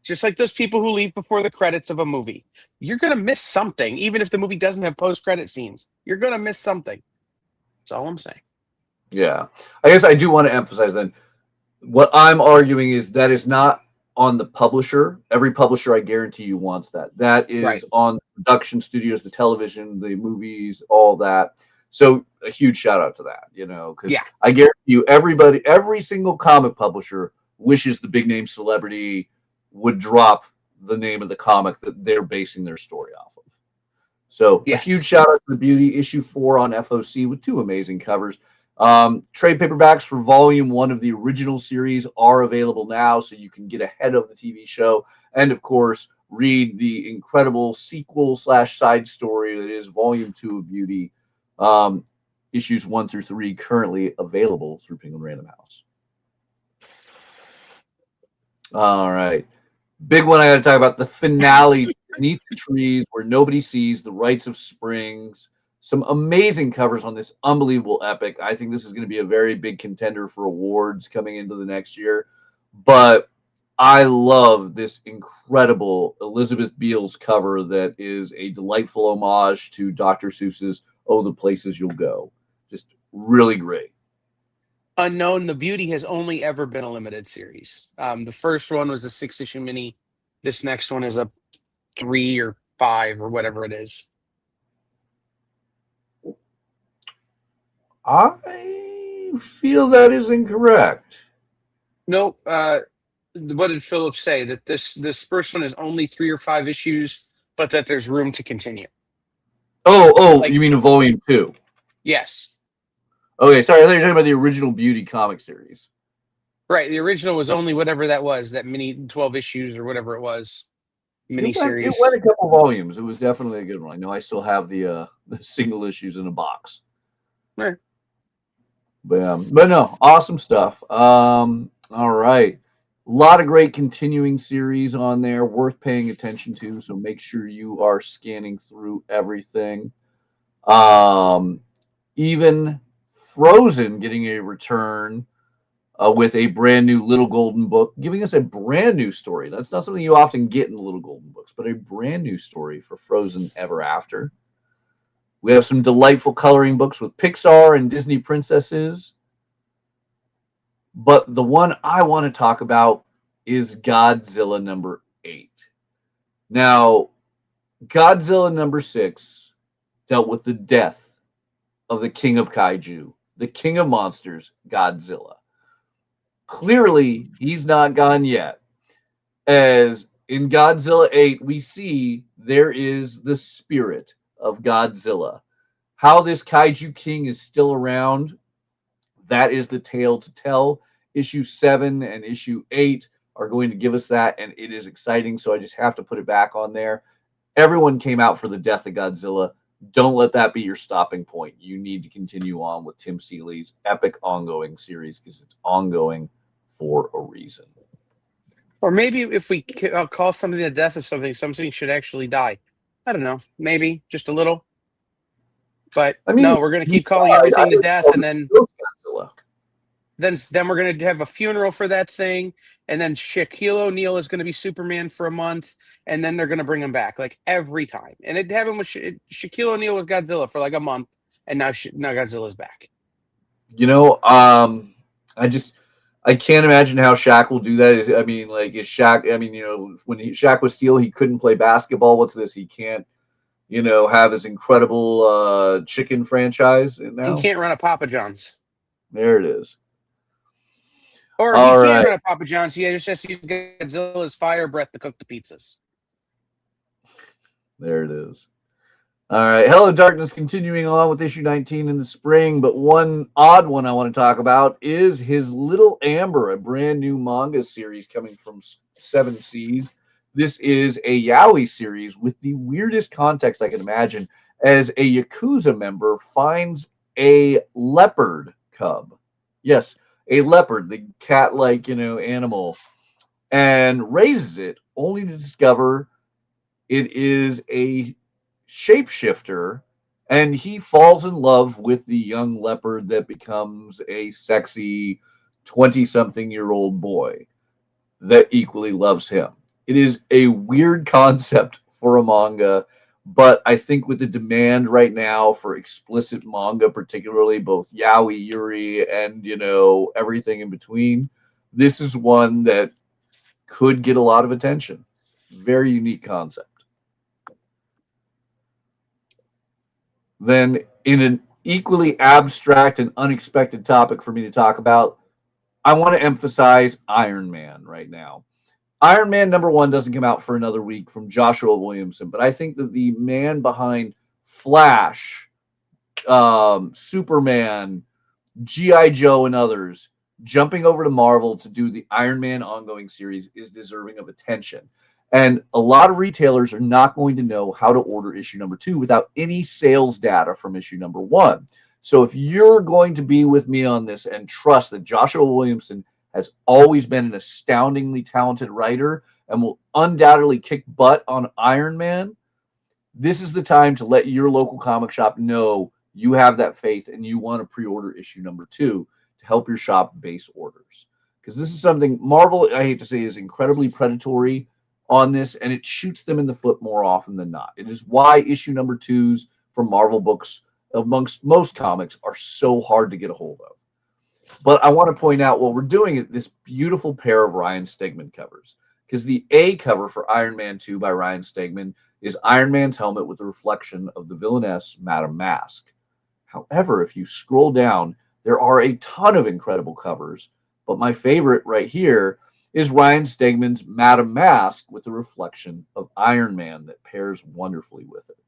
Just like those people who leave before the credits of a movie. You're going to miss something, even if the movie doesn't have post-credit scenes. You're going to miss something. That's all I'm saying. Yeah. I guess I do want to emphasize then, what I'm arguing is that is not on the publisher. Every publisher, I guarantee you, wants that. That is Right. on the production studios, the television, the movies, all that. So a huge shout out to that, because I guarantee you, every single comic publisher wishes the big name celebrity would drop the name of the comic that they're basing their story off of. So a huge shout out to the Beauty, issue 4 on FOC with 2 amazing covers. Trade paperbacks for volume 1 of the original series are available now, so you can get ahead of the TV show, and of course read the incredible sequel / side story that is volume 2 of Beauty, issues 1 through 3 currently available through Penguin Random House. All right, big one I got to talk about, the finale, Beneath the Trees Where Nobody Sees, The Rites of Springs. Some amazing covers on this unbelievable epic. I think this is going to be a very big contender for awards coming into the next year. But I love this incredible Elizabeth Beals cover that is a delightful homage to Dr. Seuss's Oh, the Places You'll Go. Just really great. Unknown, The Beauty has only ever been a limited series. The first one was a 6-issue mini. This next one is a 3 or 5 or whatever it is. I feel that is incorrect. No, what did Philip say? That this first one is only 3 or 5 issues, but that there's room to continue. Oh, you mean a volume 2? Yes. Okay, sorry, I thought you were talking about the original Beauty comic series. Right, the original was only whatever that was, that mini 12 issues or whatever it was. Miniseries. It went a couple volumes. It was definitely a good one. I know I still have the single issues in a box. Right. But no, awesome stuff. All right. A lot of great continuing series on there, worth paying attention to. So make sure you are scanning through everything. Even Frozen getting a return with a brand new Little Golden Book, giving us a brand new story. That's not something you often get in the Little Golden Books, but a brand new story for Frozen Ever After. We have some delightful coloring books with Pixar and Disney princesses. But the one I want to talk about is Godzilla number 8. Now, Godzilla number 6 dealt with the death of the king of kaiju, the king of monsters, Godzilla. Clearly, he's not gone yet. As in Godzilla 8, we see there is the spirit of Godzilla. How this kaiju king is still around, that is the tale to tell. Issue 7 and issue 8 are going to give us that, and it is exciting, so I just have to put it back on there. Everyone came out for the death of Godzilla. Don't let that be your stopping point. You need to continue on with Tim Seeley's epic ongoing series, because it's ongoing for a reason. Or maybe if we call something the death of something should actually die. I don't know. Maybe just a little. But I mean, no, we're going to keep calling everything to death, and then Godzilla. Then we're going to have a funeral for that thing, and then Shaquille O'Neal is going to be Superman for a month, and then they're going to bring him back like every time. And it happened with Shaquille O'Neal with Godzilla for like a month, and now Godzilla's back. You know, I can't imagine how Shaq will do that. I mean, like, is Shaq? I mean, you know, when Shaq was Steel, he couldn't play basketball. What's this? He can't, you know, have his incredible chicken franchise He now. can't run a Papa John's. There it is. Or All he can right. run a Papa John's. He just has to use Godzilla's fire breath to cook the pizzas. There it is. All right. Hello, Darkness, continuing on with issue 19 in the spring, but one odd one I want to talk about is His Little Amber, a brand new manga series coming from Seven Seas. This is a yaoi series with the weirdest context I can imagine, as a Yakuza member finds a leopard cub. Yes, a leopard, the cat-like, you know, animal, and raises it only to discover it is a shapeshifter, and he falls in love with the young leopard that becomes a sexy 20 something year old boy that equally loves him. It is a weird concept for a manga, but I think with the demand right now for explicit manga, particularly both yaoi, yuri, and, you know, everything in between, this is one that could get a lot of attention. Very unique concept. Then, in an equally abstract and unexpected topic for me to talk about, I want to emphasize Iron Man right now. Iron Man #1 doesn't come out for another week from Joshua Williamson, but I think that the man behind Flash, Superman, G.I. Joe, and others jumping over to Marvel to do the Iron Man ongoing series is deserving of attention. And a lot of retailers are not going to know how to order issue #2 without any sales data from issue #1. So if you're going to be with me on this and trust that Joshua Williamson has always been an astoundingly talented writer and will undoubtedly kick butt on Iron Man, this is the time to let your local comic shop know you have that faith and you want to pre-order issue #2 to help your shop base orders. Because this is something Marvel, I hate to say, is incredibly predatory on this, and it shoots them in the foot more often than not. It is why issue #2s from Marvel books, amongst most comics, are so hard to get a hold of. But I want to point out what we're doing is this beautiful pair of Ryan Stegman covers. Because the A cover for Iron Man 2 by Ryan Stegman is Iron Man's helmet with the reflection of the villainess Madame Mask. However, if you scroll down, there are a ton of incredible covers, but my favorite right here is Ryan Stegman's Madame Mask with the reflection of Iron Man that pairs wonderfully with it.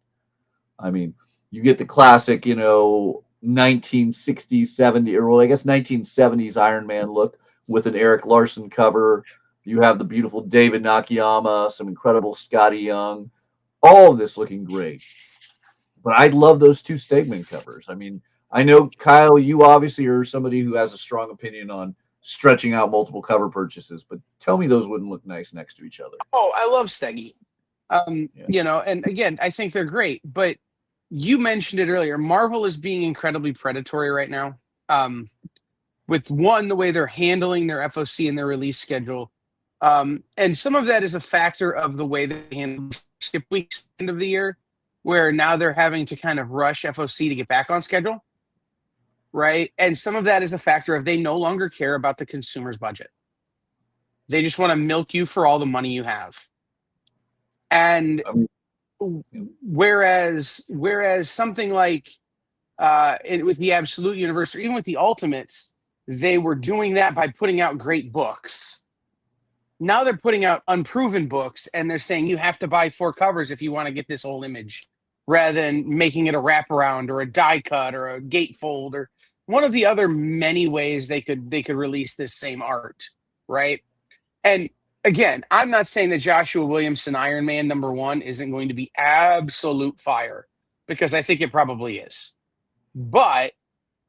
I mean, you get the classic, you know, 1960s, 70s, or well, I guess 1970s Iron Man look with an Eric Larson cover. You have the beautiful David Nakayama, some incredible Scotty Young, all of this looking great. But I love those two Stegman covers. I mean, I know, Kyle, you obviously are somebody who has a strong opinion on stretching out multiple cover purchases, but tell me those wouldn't look nice next to each other. Oh, I love Steggy. Yeah. You know, and again, I think they're great, but you mentioned it earlier. Marvel is being incredibly predatory right now. With one, the way they're handling their FOC and their release schedule. And some of that is a factor of the way they handle skip weeks end of the year, where now they're having to kind of rush FOC to get back on schedule. Right. And some of that is a factor of they no longer care about the consumer's budget. They just want to milk you for all the money you have. And whereas something like with the Absolute Universe or even with the Ultimates, they were doing that by putting out great books. Now they're putting out unproven books, and they're saying you have to buy 4 covers if you want to get this whole image, rather than making it a wraparound or a die cut or a gatefold or one of the other many ways they could release this same art, right? And again, I'm not saying that Joshua Williamson Iron Man #1 isn't going to be absolute fire, because I think it probably is. But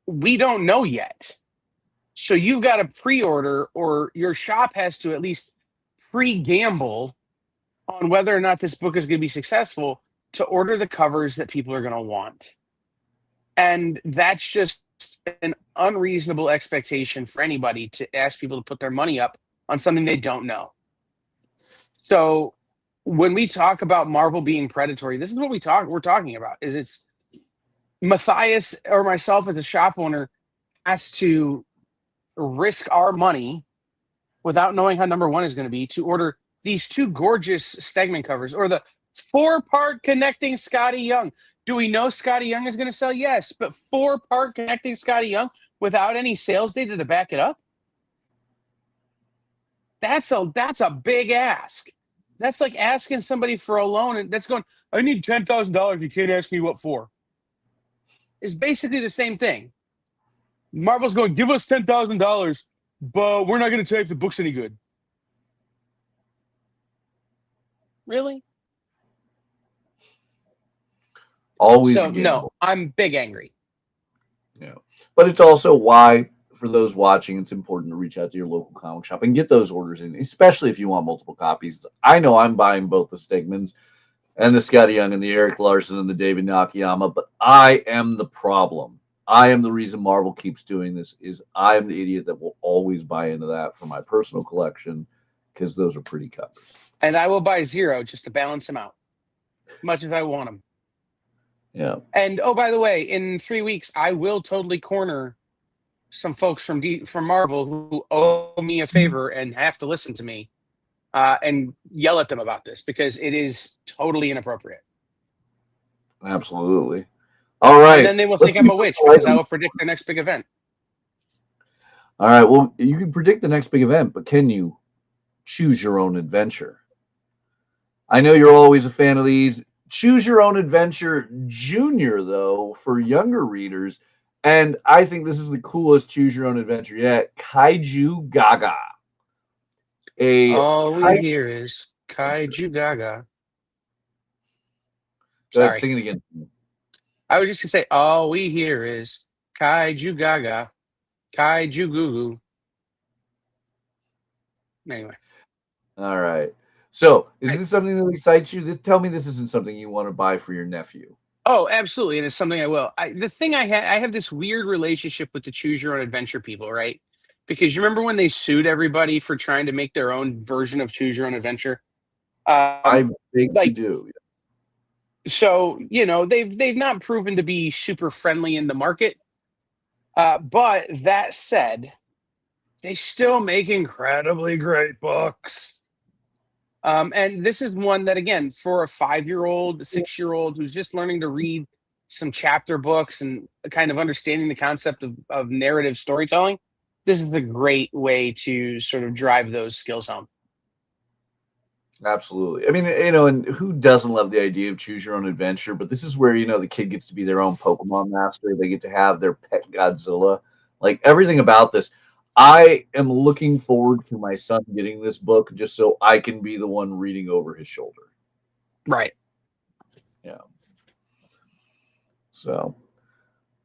we don't know yet. So you've got to pre-order, or your shop has to at least pre-gamble on whether or not this book is going to be successful to order the covers that people are going to want. And that's just an unreasonable expectation for anybody to ask people to put their money up on something they don't know. So when we talk about Marvel being predatory, this is what we're talking about. Is it's Matthias or myself as a shop owner has to risk our money without knowing how number one is going to be to order these two gorgeous Stegman covers or the 4-part connecting Scotty Young. Do we know Scotty Young is going to sell? Yes, but 4-part connecting Scotty Young without any sales data to back it up? That's a big ask. That's like asking somebody for a loan and that's going, I need $10,000. You can't ask me what for. It's basically the same thing. Marvel's going, give us $10,000, but we're not going to tell you if the book's any good. Really? Always So a gamble. no, I'm big angry. Yeah, but it's also why, for those watching, it's important to reach out to your local comic shop and get those orders in, especially if you want multiple copies. I know I'm buying both the Stegmans and the Scotty Young and the Eric Larson and the David Nakayama, but I am the problem. I am the reason Marvel keeps doing this. Is I am the idiot that will always buy into that for my personal collection because those are pretty covers. And I will buy 0 just to balance them out, much as I want them. Yeah. And oh, by the way, in 3 weeks, I will totally corner some folks from Marvel who owe me a favor and have to listen to me and yell at them about this because it is totally inappropriate. Absolutely. All right. And then they will think I'm a witch because I will predict the next big event. All right. Well, you can predict the next big event, but can you choose your own adventure? I know you're always a fan of these. Choose Your Own Adventure Junior, though, for younger readers. And I think this is the coolest Choose Your Own Adventure yet. Kaiju Gaga. All we hear is Kaiju Gaga. Go ahead, sing it again. I was just going to say, all we hear is Kaiju Gaga, Kaiju Goo Goo. Anyway. All right. So, is this something that excites you? Tell me this isn't something you want to buy for your nephew. Oh, absolutely. And it's something I will. The thing I have this weird relationship with the Choose Your Own Adventure people, right? Because you remember when they sued everybody for trying to make their own version of Choose Your Own Adventure? I think they do. So, they've not proven to be super friendly in the market. But that said, they still make incredibly great books. And this is one that, again, for a 5-year-old, 6-year-old who's just learning to read some chapter books and kind of understanding the concept of narrative storytelling, this is a great way to sort of drive those skills home. Absolutely. I mean, and who doesn't love the idea of Choose Your Own Adventure? But this is where, the kid gets to be their own Pokemon master. They get to have their pet Godzilla. Like, everything about this. I am looking forward to my son getting this book just so I can be the one reading over his shoulder. Right. Yeah. So,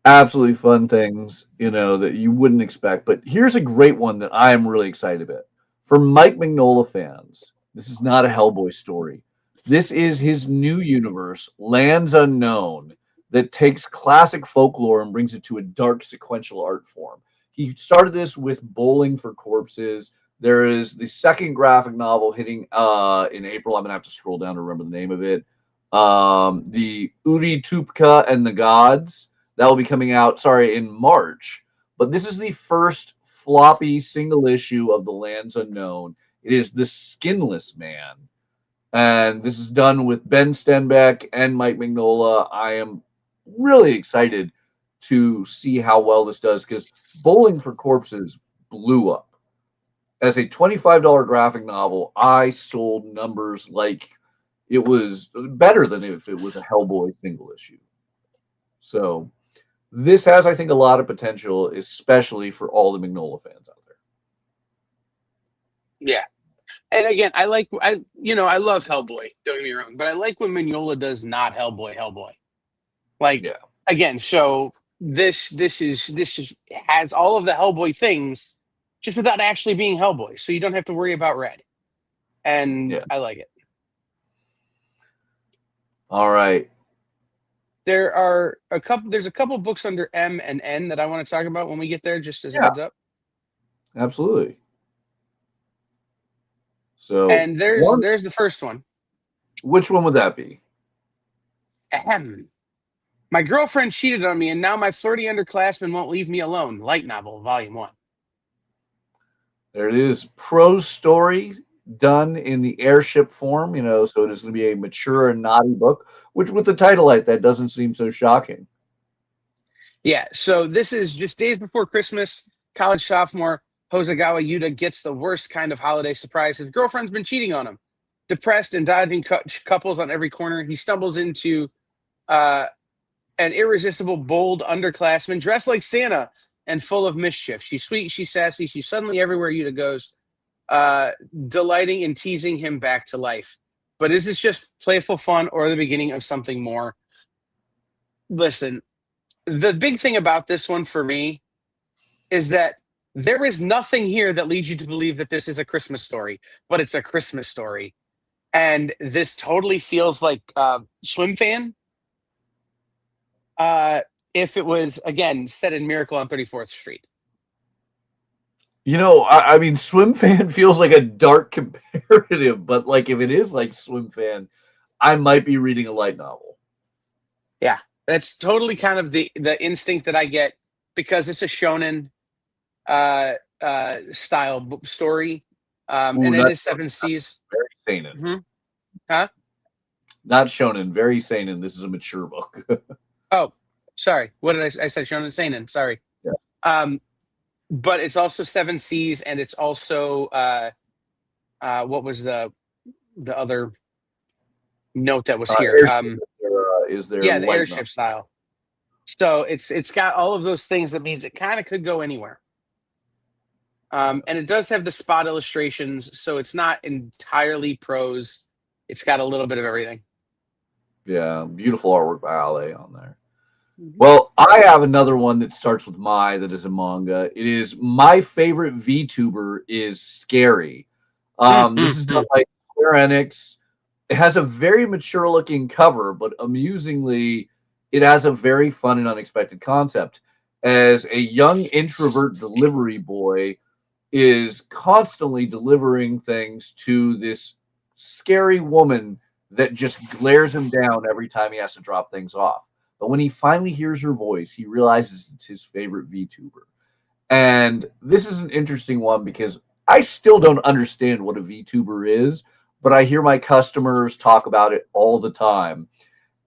absolutely fun things, that you wouldn't expect. But here's a great one that I am really excited about. For Mike Mignola fans, this is not a Hellboy story. This is his new universe, Lands Unknown, that takes classic folklore and brings it to a dark sequential art form. He started this with Bowling for Corpses. There is the second graphic novel hitting in April. I'm going to have to scroll down to remember the name of it. The Uri Tupka and the Gods. That will be coming out, in March. But this is the first floppy single issue of the Lands Unknown. It is The Skinless Man. And this is done with Ben Stenbeck and Mike Mignola. I am really excited to see how well this does because Bowling for Corpses blew up. As a $25 graphic novel, I sold numbers like it was better than if it was a Hellboy single issue. So this has, I think, a lot of potential, especially for all the Mignola fans out there. Yeah. And again, I love Hellboy, don't get me wrong, but I like when Mignola does not Hellboy. Again, so this has all of the Hellboy things just without actually being Hellboy. So you don't have to worry about Red. And I like it. All right. There are a couple. There's a couple books under M and N that I want to talk about when we get there. Just as a Yeah, heads up. absolutely. So And one, there's the first one. which one would that be? Ahem. My girlfriend cheated on me, and now my flirty underclassman won't leave me alone. Light novel, volume 1. There it is. Prose story done in the airship form, so it is going to be a mature and naughty book, which with the title like that doesn't seem so shocking. Yeah, so this is just days before Christmas. College sophomore Hosogawa Yuta gets the worst kind of holiday surprise. His girlfriend's been cheating on him. Depressed and dodging couples on every corner, he stumbles into uh, an irresistible, bold underclassman dressed like Santa and full of mischief. She's sweet, she's sassy, she's suddenly everywhere Yuta goes, delighting in teasing him back to life. But is this just playful fun or the beginning of something more? Listen, the big thing about this one for me is that there is nothing here that leads you to believe that this is a Christmas story, but it's a Christmas story. And this totally feels like Swim Fan. If it was, again, set in Miracle on 34th Street. I mean, Swim Fan feels like a dark comparative, but like if it is like Swim Fan, I might be reading a light novel. Yeah, that's totally kind of the instinct that I get because it's a shonen style story, Ooh, and it not is Seven Seas. very seinen. Mm-hmm. Huh? Not shonen, very seinen. This is a mature book. Oh, sorry. What did I said shonen seinen? Sorry. Yeah. But it's also Seven Seas, and it's also what was the other note that was here? Is there Yeah, the light airship novel? style. So it's got all of those things. That means it kind of could go anywhere. And it does have the spot illustrations, so it's not entirely prose. It's got a little bit of everything. Yeah, beautiful artwork by Ale on there. Well, I have another one that starts with my that is a manga. It is my favorite VTuber is Scary. This is done by Square Enix. It has a very mature looking cover, but amusingly, it has a very fun and unexpected concept. As a young introvert delivery boy is constantly delivering things to this scary woman that just glares him down every time he has to drop things off. But when he finally hears her voice, he realizes it's his favorite VTuber. And this is an interesting one because I still don't understand what a VTuber is, but I hear my customers talk about it all the time.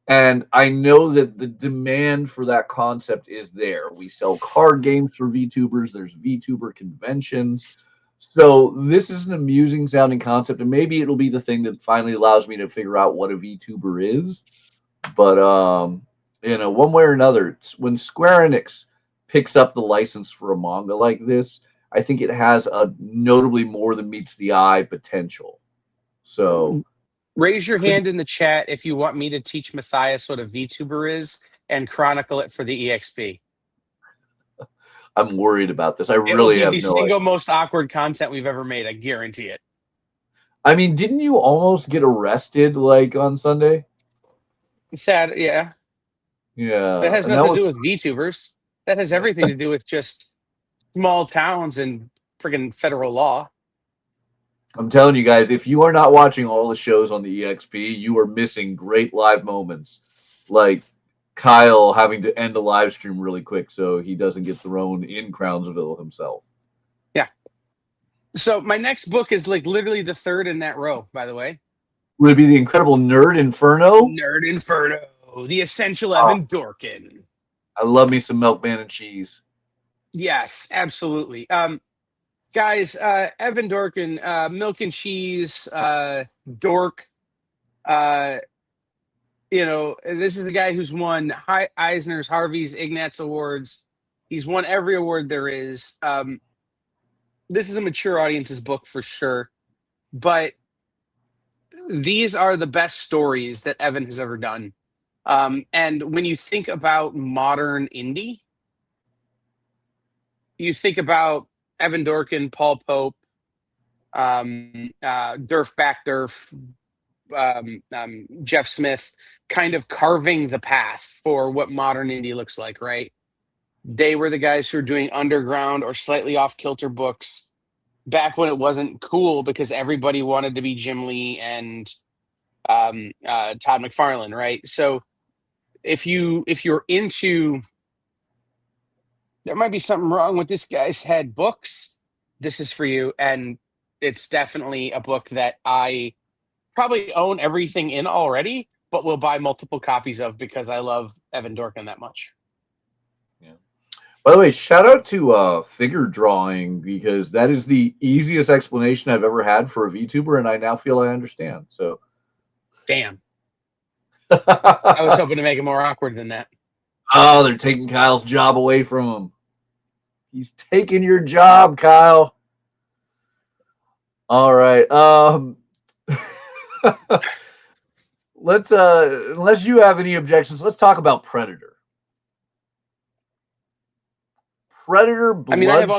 And I know that the demand for that concept is there. We sell card games for VTubers, there's VTuber conventions. So this is an amusing sounding concept, and maybe it'll be the thing that finally allows me to figure out what a VTuber is. But one way or another, when Square Enix picks up the license for a manga like this, I think it has a notably more than meets the eye potential. So Raise your hand in the chat if you want me to teach Matthias what a VTuber is and chronicle it for the EXP. I'm worried about this. I It will really be have the no single idea. most awkward content we've ever made. I guarantee it. I mean, didn't you almost get arrested like on Sunday? Sad, yeah. That Yeah, has and that nothing was to do with VTubers. That has everything to do with just small towns and friggin' federal law. I'm telling you guys, if you are not watching all the shows on the EXP, you are missing great live moments. Like Kyle having to end the live stream really quick so he doesn't get thrown in Crownsville himself. Yeah. So my next book is like literally the third in that row, by the way. Would it be the Incredible Nerd Inferno? Nerd Inferno, the essential Evan Dorkin. I love me some Milkman and cheese. Yes, absolutely. Guys, Evan Dorkin, Milk and Cheese, Dork. This is the guy who's won Eisner's, Harvey's, Ignatz Awards. He's won every award there is. This is a mature audience's book for sure. But these are the best stories that Evan has ever done. And when you think about modern indie, you think about Evan Dorkin, Paul Pope, Durf Back Durf, Jeff Smith kind of carving the path for what modern indie looks like, right? They were the guys who were doing underground or slightly off kilter books back when it wasn't cool because everybody wanted to be Jim Lee and Todd McFarlane, right? So if you're into, there might be something wrong with this guy's head books, this is for you. And it's definitely a book that I probably own everything in already, but will buy multiple copies of because I love Evan Dorkin that much. Yeah. By the way, shout out to figure drawing, because that is the easiest explanation I've ever had for a VTuber, and I now feel I understand. So, damn. I was hoping to make it more awkward than that. Oh, they're taking Kyle's job away from him. He's taking your job, Kyle. All right. Let's unless you have any objections, let's talk about Predator. Predator Bloodshed. I mean, I have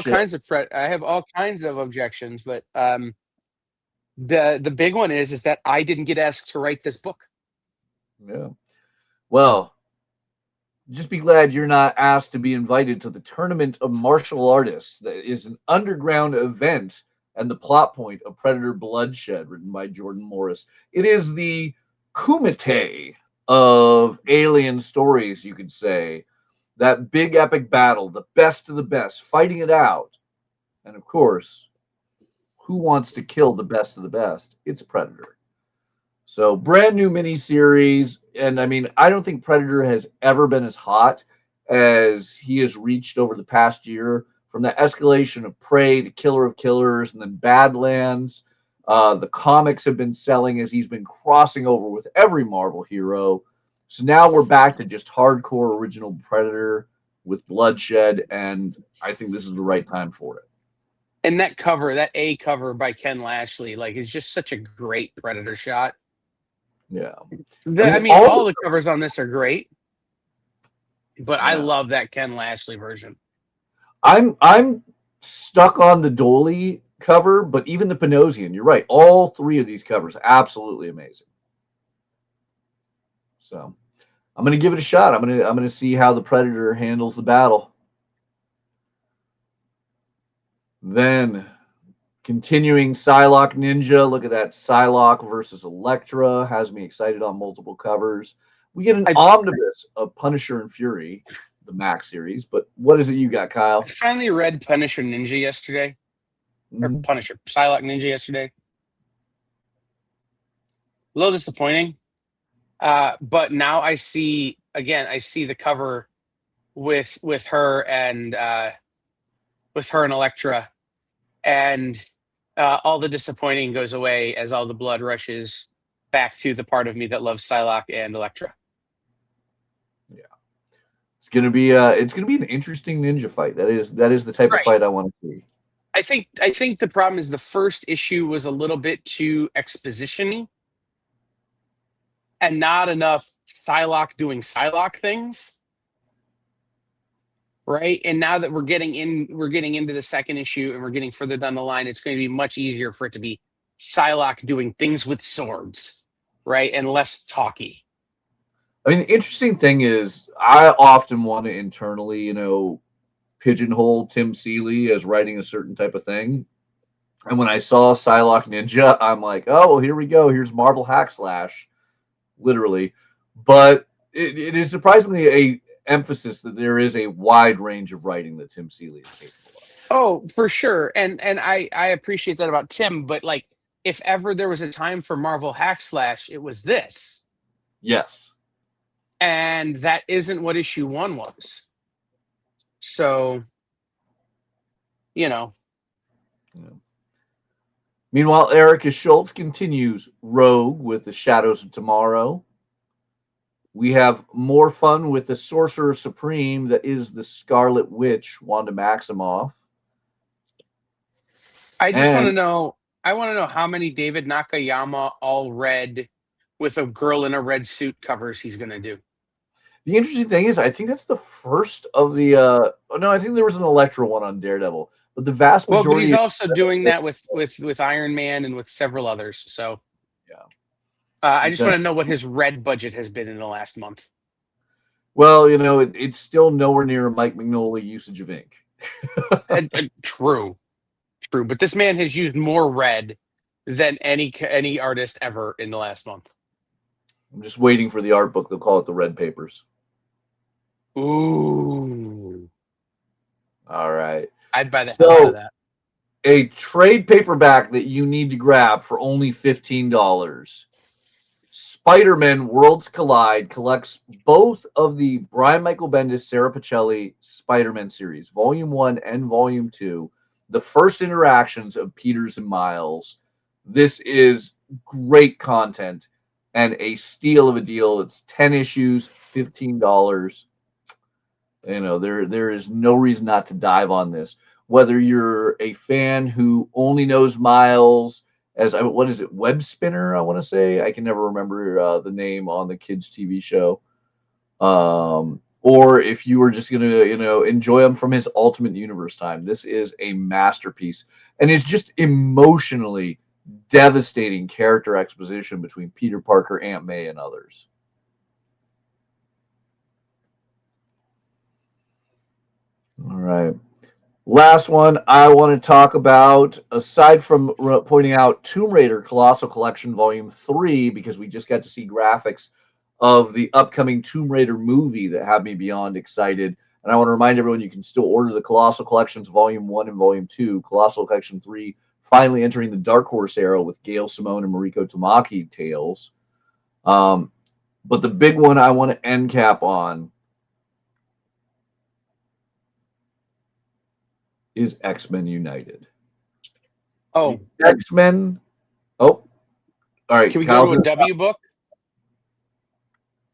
all kinds of objections, but the big one is that I didn't get asked to write this book. Yeah. Well, just be glad you're not asked to be invited to the Tournament of Martial Artists. That is an underground event and the plot point of Predator Bloodshed, written by Jordan Morris. It is the kumite of alien stories, you could say. That big epic battle, the best of the best, fighting it out. And of course, who wants to kill the best of the best? It's Predator. So, brand new miniseries. And I mean, I don't think Predator has ever been as hot as he has reached over the past year. From the escalation of Prey to Killer of Killers and then Badlands. The comics have been selling as he's been crossing over with every Marvel hero. So now we're back to just hardcore original Predator with Bloodshed, and I think this is the right time for it. And that cover, that A cover by Ken Lashley, like, is just such a great Predator shot. Yeah. I mean all the covers on this are great, but yeah. I love that Ken Lashley version. I'm stuck on the Dolly cover, but even the Panosian, you're right. All three of these covers, absolutely amazing. So I'm going to give it a shot. I'm going to see how the Predator handles the battle. Then continuing Psylocke Ninja. Look at that. Psylocke versus Elektra has me excited on multiple covers. We get an omnibus of Punisher and Fury, the Max series. But what is it you got, Kyle? I finally read Punisher Ninja yesterday. Or Punisher Psylocke Ninja yesterday. A little disappointing. But now I see the cover with her and Elektra, and all the disappointing goes away as all the blood rushes back to the part of me that loves Psylocke and Elektra. Yeah, it's gonna be an interesting ninja fight. That is the type of fight I want to see. I think the problem is the first issue was a little bit too exposition-y and not enough Psylocke doing Psylocke things. Right. And now that we're getting into the second issue and we're getting further down the line, it's going to be much easier for it to be Psylocke doing things with swords, right? And less talky. I mean, the interesting thing is I often want to internally, pigeonhole Tim Seeley as writing a certain type of thing. And when I saw Psylocke Ninja, I'm like, oh, well, here we go. Here's Marvel Hack Slash, literally. But it is surprisingly a emphasis that there is a wide range of writing that Tim Seeley is capable of. Oh, for sure. And I appreciate that about Tim, but like, if ever there was a time for Marvel Hack Slash, it was this. Yes. And that isn't what issue 1 was. So, Yeah. Meanwhile, Erica Schultz continues Rogue with the Shadows of Tomorrow. We have more fun with the Sorcerer Supreme that is the Scarlet Witch, Wanda Maximoff. I want to know how many David Nakayama all red with a girl in a red suit covers he's going to do. The interesting thing is, I think that's the first of the. No, I think there was an Elektra one on Daredevil, but the vast majority. Well, but he's also doing that with Iron Man and with several others. So, yeah. I just want to know what his red budget has been in the last month. Well, it's still nowhere near a Mike Mignola usage of ink. True. But this man has used more red than any artist ever in the last month. I'm just waiting for the art book. They'll call it the Red Papers. Ooh. All right. I'd buy the hell out of that. A trade paperback that you need to grab for only $15. Spider-Man Worlds Collide collects both of the Brian Michael Bendis, Sarah Pichelli Spider-Man series, Volume 1 and Volume 2, the first interactions of Peters and Miles. This is great content and a steal of a deal. It's 10 issues, $15. There is no reason not to dive on this. Whether you're a fan who only knows Miles as what is it, Web Spinner? I want to say I can never remember the name on the kids' TV show. Or if you were just gonna enjoy him from his Ultimate Universe time, this is a masterpiece, and it's just emotionally devastating character exposition between Peter Parker, Aunt May, and others. All right. Last one I want to talk about, aside from pointing out Tomb Raider Colossal Collection Volume 3, because we just got to see graphics of the upcoming Tomb Raider movie that have me beyond excited. And I want to remind everyone you can still order the Colossal Collections Volume 1 and Volume 2. Colossal Collection 3 finally entering the Dark Horse era with Gail Simone and Mariko Tamaki tales. But the big one I want to end cap on is X-Men United. Oh. X-Men. Oh. All right. Can we go to a W book?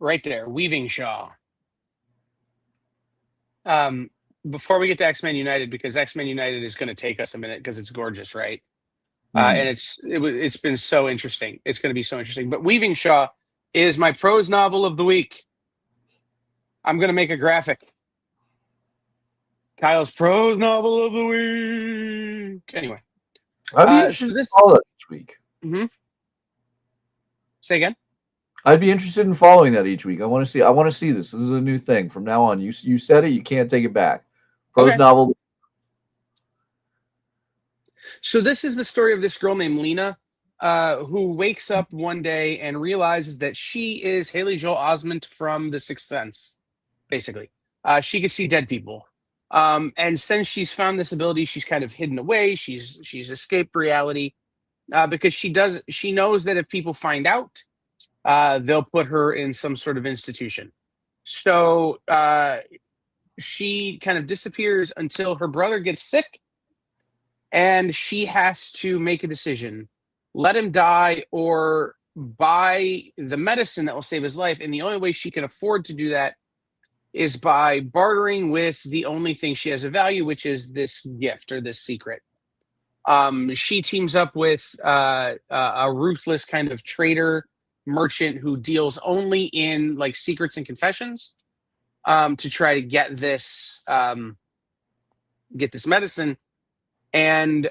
Right there. Weaving Shaw. Before we get to X-Men United, because X-Men United is going to take us a minute because it's gorgeous, right? And it's been so interesting. It's going to be so interesting. But Weaving Shaw is my prose novel of the week. I'm going to make a graphic. Kyle's prose novel of the week. Anyway. I'd be interested in following that each week. Mm-hmm. Say again? I'd be interested in following that each week. I want to see this. This is a new thing. From now on, you said it, you can't take it back. Prose novel. So this is the story of this girl named Lena, who wakes up one day and realizes that she is Haley Joel Osment from The Sixth Sense, basically. She can see dead people. And since she's found this ability, she's kind of hidden away. She's escaped reality because she knows that if people find out, they'll put her in some sort of institution. So she kind of disappears until her brother gets sick, and she has to make a decision: let him die or buy the medicine that will save his life. And the only way she can afford to do that is by bartering with the only thing she has of value, which is this gift or this secret. She teams up with a ruthless kind of trader merchant who deals only in like secrets and confessions to try to get this medicine. And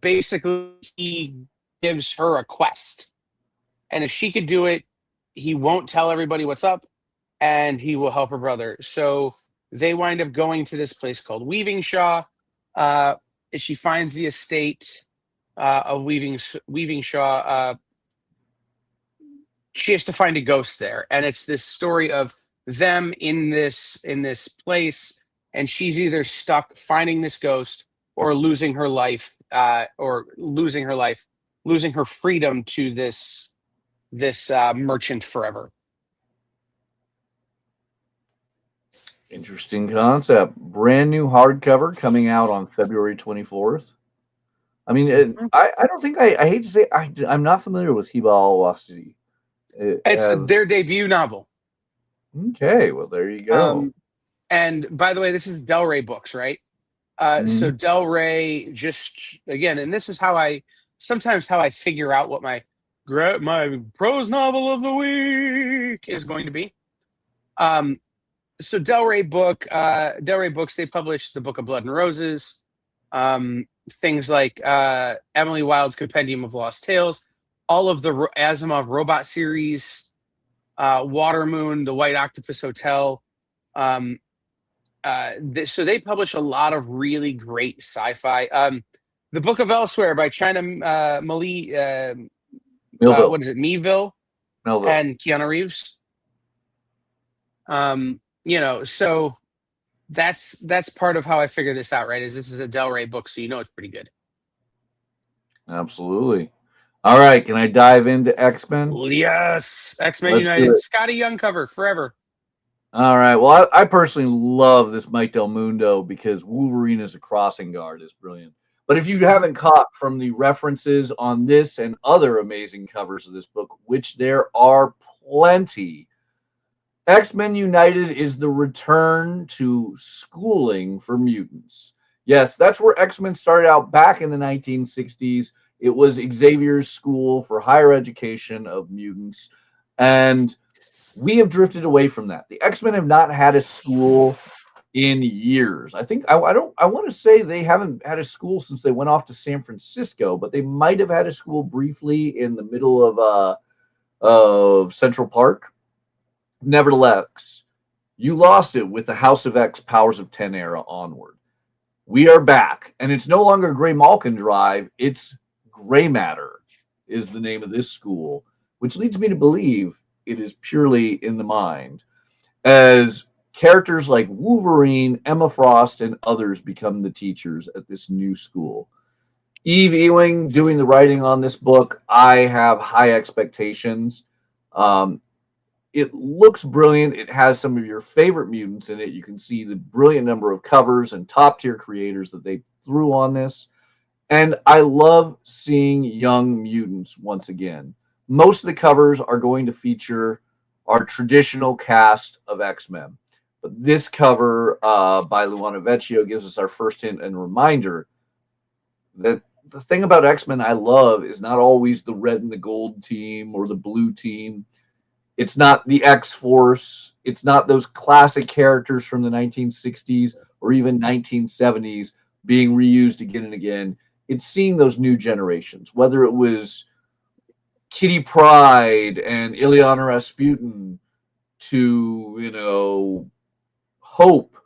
basically he gives her a quest. And if she could do it, he won't tell everybody what's up, and he will help her brother. So they wind up going to this place called Weaving Shaw. She finds the estate of Weaving Shaw. She has to find a ghost there, and it's this story of them in this place, and she's either stuck finding this ghost or losing her life, losing her freedom to this merchant forever. Interesting concept. Brand new hardcover coming out on February 24th. I mean, I don't think I hate to say I'm not familiar with Hiba Al-Wasi. It's their debut novel. Okay, well there you go. And by the way, this is Del Rey Books, right? So Del Rey just again, and this is how I figure out what my prose novel of the week is going to be. So Del Rey Books, they published the Book of Blood and Roses, things like Emily Wilde's Compendium of Lost Tales, all of the Asimov robot series, Water Moon, the White Octopus Hotel. So they publish a lot of really great sci-fi. The Book of Elsewhere by China Mali, Millville. what is it, Meeville, Millville. and Keanu Reeves. So that's part of how I figured this out, right? Is this is a Del Rey book, so it's pretty good. Absolutely. All right, can I dive into X-Men? Yes, X-Men Let's do United, it. Scotty Young cover forever. All right. Well, I personally love this Mike Del Mundo because Wolverine as a crossing guard is brilliant. But if you haven't caught from the references on this and other amazing covers of this book, which there are plenty, X-Men United is the return to schooling for mutants. Yes, that's where X-Men started out back in the 1960s. It was Xavier's school for higher education of mutants. And we have drifted away from that. The X-Men have not had a school in years. I think I want to say they haven't had a school since they went off to San Francisco, but they might have had a school briefly in the middle of Central Park. Nevertheless, you lost it with the House of X Powers of 10 era onward. We are back, and it's no longer Gray Malkin Drive, it's Gray Matter is the name of this school, which leads me to believe it is purely in the mind, as characters like Wolverine, Emma Frost, and others become the teachers at this new school. Eve Ewing doing the writing on this book, I have high expectations. Um, it looks brilliant. It has some of your favorite mutants in it. You can see the brilliant number of covers and top tier creators that they threw on this. And I love seeing young mutants once again. Most of the covers are going to feature our traditional cast of X-Men. But this cover by Luana Vecchio gives us our first hint and reminder that the thing about X-Men I love is not always the red and the gold team or the blue team. It's not the X-Force. It's not those classic characters from the 1960s or even 1970s being reused again and again. It's seeing those new generations, whether it was Kitty Pryde and Ileana Rasputin to, Hope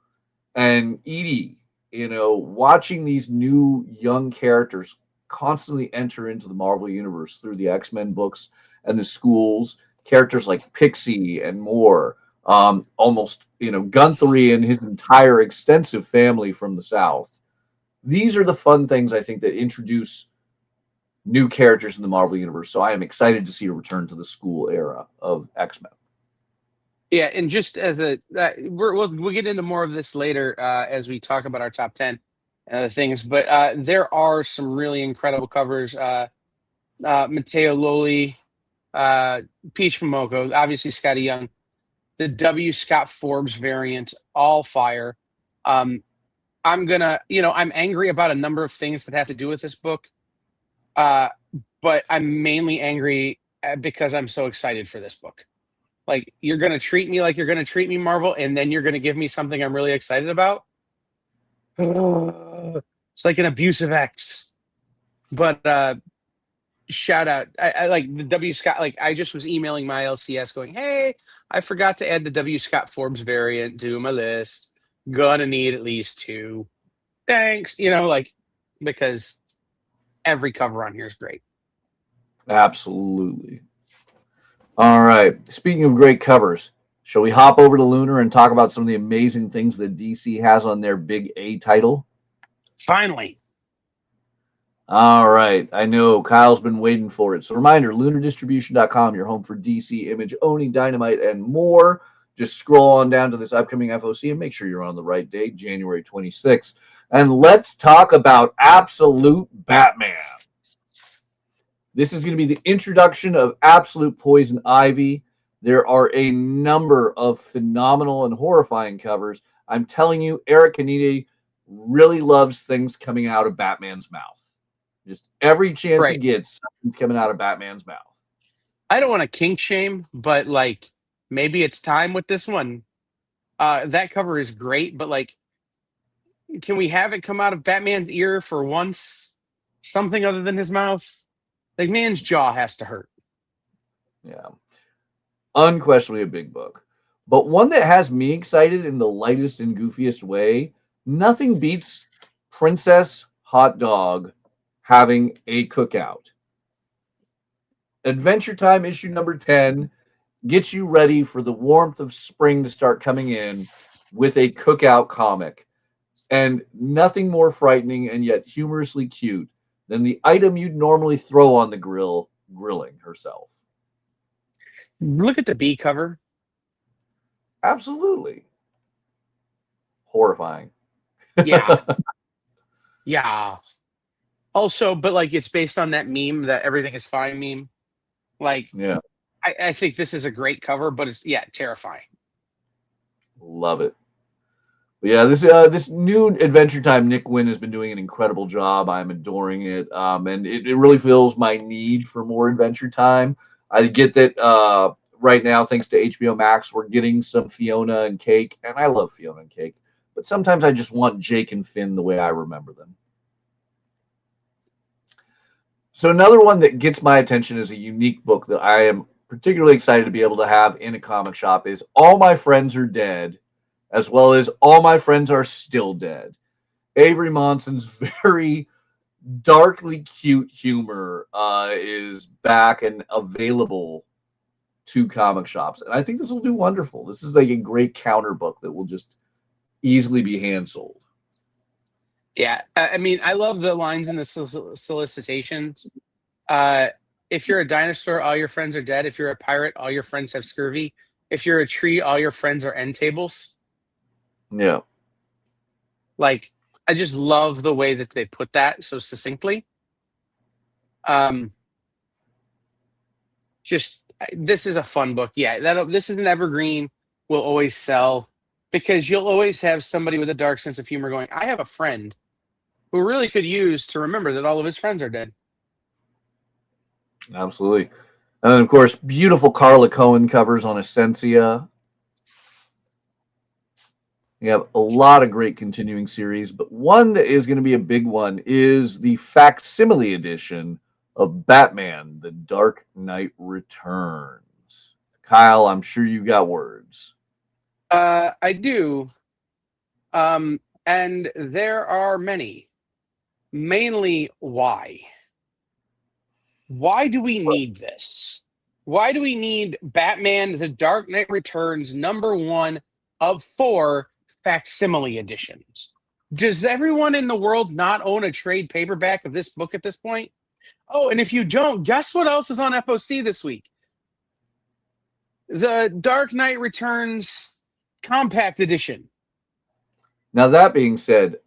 and Edie, watching these new young characters constantly enter into the Marvel universe through the X-Men books and the schools, characters like Pixie and more, almost, Guthrie and his entire extensive family from the South. These are the fun things I think that introduce new characters in the Marvel universe. So I am excited to see a return to the school era of X-Men. Yeah, and just as we'll get into more of this later as we talk about our top 10 and other things, but there are some really incredible covers. Matteo Loli, Peach Momoko, obviously Scotty Young, the W. Scott Forbes variant, all fire. I'm angry about a number of things that have to do with this book, but I'm mainly angry because I'm so excited for this book. Like, you're going to treat me like you're going to treat me, Marvel, and then you're going to give me something I'm really excited about? It's like an abusive ex. But shout out. I like the W. Scott. Like, I just was emailing my LCS going, hey, I forgot to add the W. Scott Forbes variant to my list. Gonna need at least 2. Thanks. Because every cover on here is great. Absolutely. All right. Speaking of great covers, shall we hop over to Lunar and talk about some of the amazing things that DC has on their big A title? Finally. All right. I know Kyle's been waiting for it. So reminder, lunardistribution.com, your home for DC, Image, Oni, Dynamite, and more. Just scroll on down to this upcoming FOC and make sure you're on the right date, January 26th. And let's talk about Absolute Batman. This is going to be the introduction of Absolute Poison Ivy. There are a number of phenomenal and horrifying covers. I'm telling you, Eric Kanede really loves things coming out of Batman's mouth. Just every chance he gets, something's coming out of Batman's mouth. I don't want to kink shame, but maybe it's time with this one. That cover is great, but can we have it come out of Batman's ear for once? Something other than his mouth? Like, man's jaw has to hurt. Yeah. Unquestionably a big book. But one that has me excited in the lightest and goofiest way, nothing beats Princess Hot Dog having a cookout. Adventure Time issue number 10 gets you ready for the warmth of spring to start coming in with a cookout comic. And nothing more frightening and yet humorously cute than the item you'd normally throw on the grill, grilling herself. Look at the B cover. Absolutely. Horrifying. Yeah. Yeah. Also, but like, it's based on that meme, that everything is fine meme. Like, Yeah. I think this is a great cover, but it's, yeah, terrifying. Love it. But yeah, this new Adventure Time Nick Wynn has been doing an incredible job. I'm adoring it, and it really fills my need for more Adventure Time. I get that right now, thanks to HBO Max, we're getting some Fiona and Cake, and I love Fiona and Cake, but sometimes I just want Jake and Finn the way I remember them. So another one that gets my attention is a unique book that I am particularly excited to be able to have in a comic shop is All My Friends Are Dead, as well as All My Friends Are Still Dead. Avery Monson's very darkly cute humor is back and available to comic shops. And I think this will do wonderful. This is like a great counter book that will just easily be hand sold. Yeah. I mean, I love the lines in the solicitations. If you're a dinosaur, all your friends are dead. If you're a pirate, all your friends have scurvy. If you're a tree, all your friends are end tables. Yeah. Like, I just love the way that they put that so succinctly. Just, this is a fun book. Yeah, this is an evergreen. Will always sell because you'll always have somebody with a dark sense of humor going, I have a friend who really could use to remember that all of his friends are dead. Absolutely. And then, of course, beautiful Carla Cohen covers on Essentia. You have a lot of great continuing series, but one that is going to be a big one is the facsimile edition of Batman, The Dark Knight Returns. Kyle, I'm sure you got words. I do. And there are many. Mainly, why? Why do we need this? Why do we need Batman The Dark Knight Returns #1 of 4 facsimile editions? Does everyone in the world not own a trade paperback of this book at this point? Oh, and if you don't, guess what else is on FOC this week? The Dark Knight Returns Compact Edition. Now, that being said,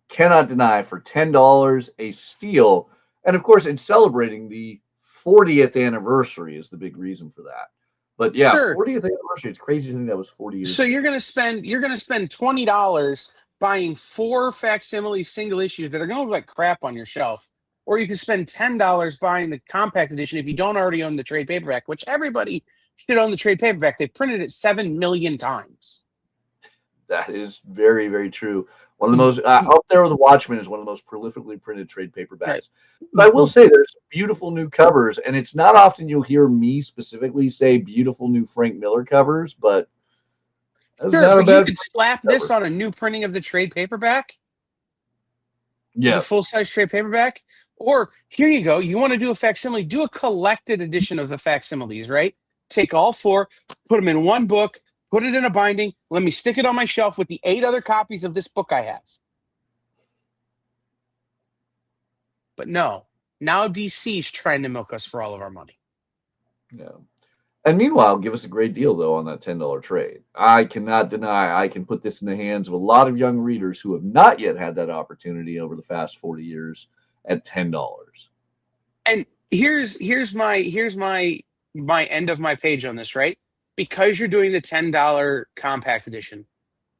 cannot deny for $10 a steal. And of course, it's celebrating the 40th anniversary is the big reason for that. But yeah, Sure. 40th anniversary. It's crazy to think that was 40 years So ago. you're gonna spend $20 buying 4 facsimile single issues that are gonna look like crap on your shelf. Or you can spend $10 buying the compact edition if you don't already own the trade paperback, which everybody should own the trade paperback. They've printed it 7 million times. That is very, very true. One of the most up there with the Watchmen is one of the most prolifically printed trade paperbacks. Right. But I will say there's beautiful new covers, and it's not often you'll hear me specifically say beautiful new Frank Miller covers, but that's Sure, not a but you bad could slap this on a new printing of the trade paperback, the yes. full-size trade paperback. Or here you go. You want to do a facsimile, do a collected edition of the facsimiles, right? Take all 4, put them in one book, put it in a binding. Let me stick it on my shelf with the 8 other copies of this book I have. But no, now DC's trying to milk us for all of our money. Yeah. And meanwhile, give us a great deal, though, on that $10 trade. I cannot deny I can put this in the hands of a lot of young readers who have not yet had that opportunity over the past 40 years at $10. And here's my end of my page on this, right? Because you're doing the $10 compact edition,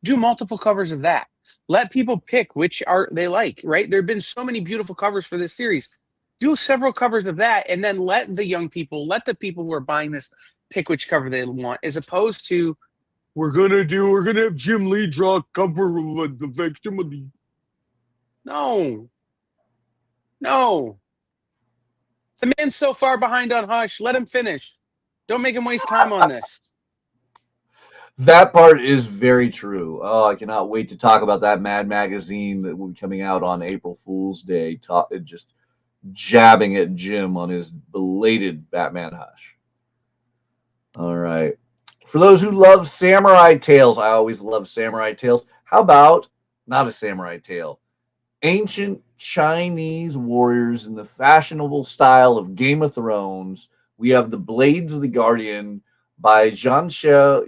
do multiple covers of that. Let people pick which art they like, right? There have been so many beautiful covers for this series. Do several covers of that, and then let the young people, let the people who are buying this pick which cover they want, as opposed to we're gonna have Jim Lee draw a cover of the facsimile. No. The man's so far behind on Hush. Let him finish. Don't make him waste time on this. That part is very true. Oh, I cannot wait to talk about that Mad magazine that will be coming out on April Fool's Day. Just jabbing at Jim on his belated Batman Hush. All right. For those who love samurai tales, I always love samurai tales. How about not a samurai tale? Ancient Chinese warriors in the fashionable style of Game of Thrones. We have The Blades of the Guardian by Zhanxia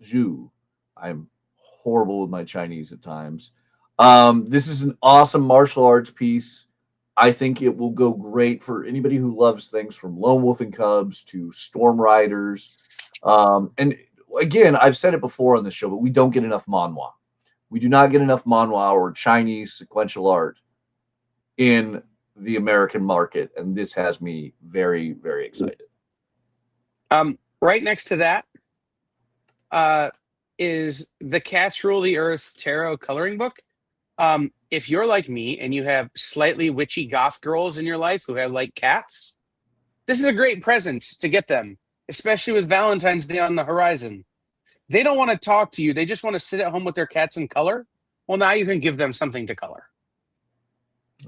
Zhu. I'm horrible with my Chinese at times. This is an awesome martial arts piece. I think it will go great for anybody who loves things from Lone Wolf and Cubs to Storm Riders. And again, I've said it before on the show, but we don't get enough manhwa. We do not get enough manhwa or Chinese sequential art in the American market, and this has me very, very excited. Right next to that is the Cats Rule the Earth Tarot coloring book. If you're like me and you have slightly witchy goth girls in your life who have like cats, this is a great present to get them, especially with Valentine's Day on the horizon. They don't want to talk to you. They just want to sit at home with their cats and color. Well, now you can give them something to color.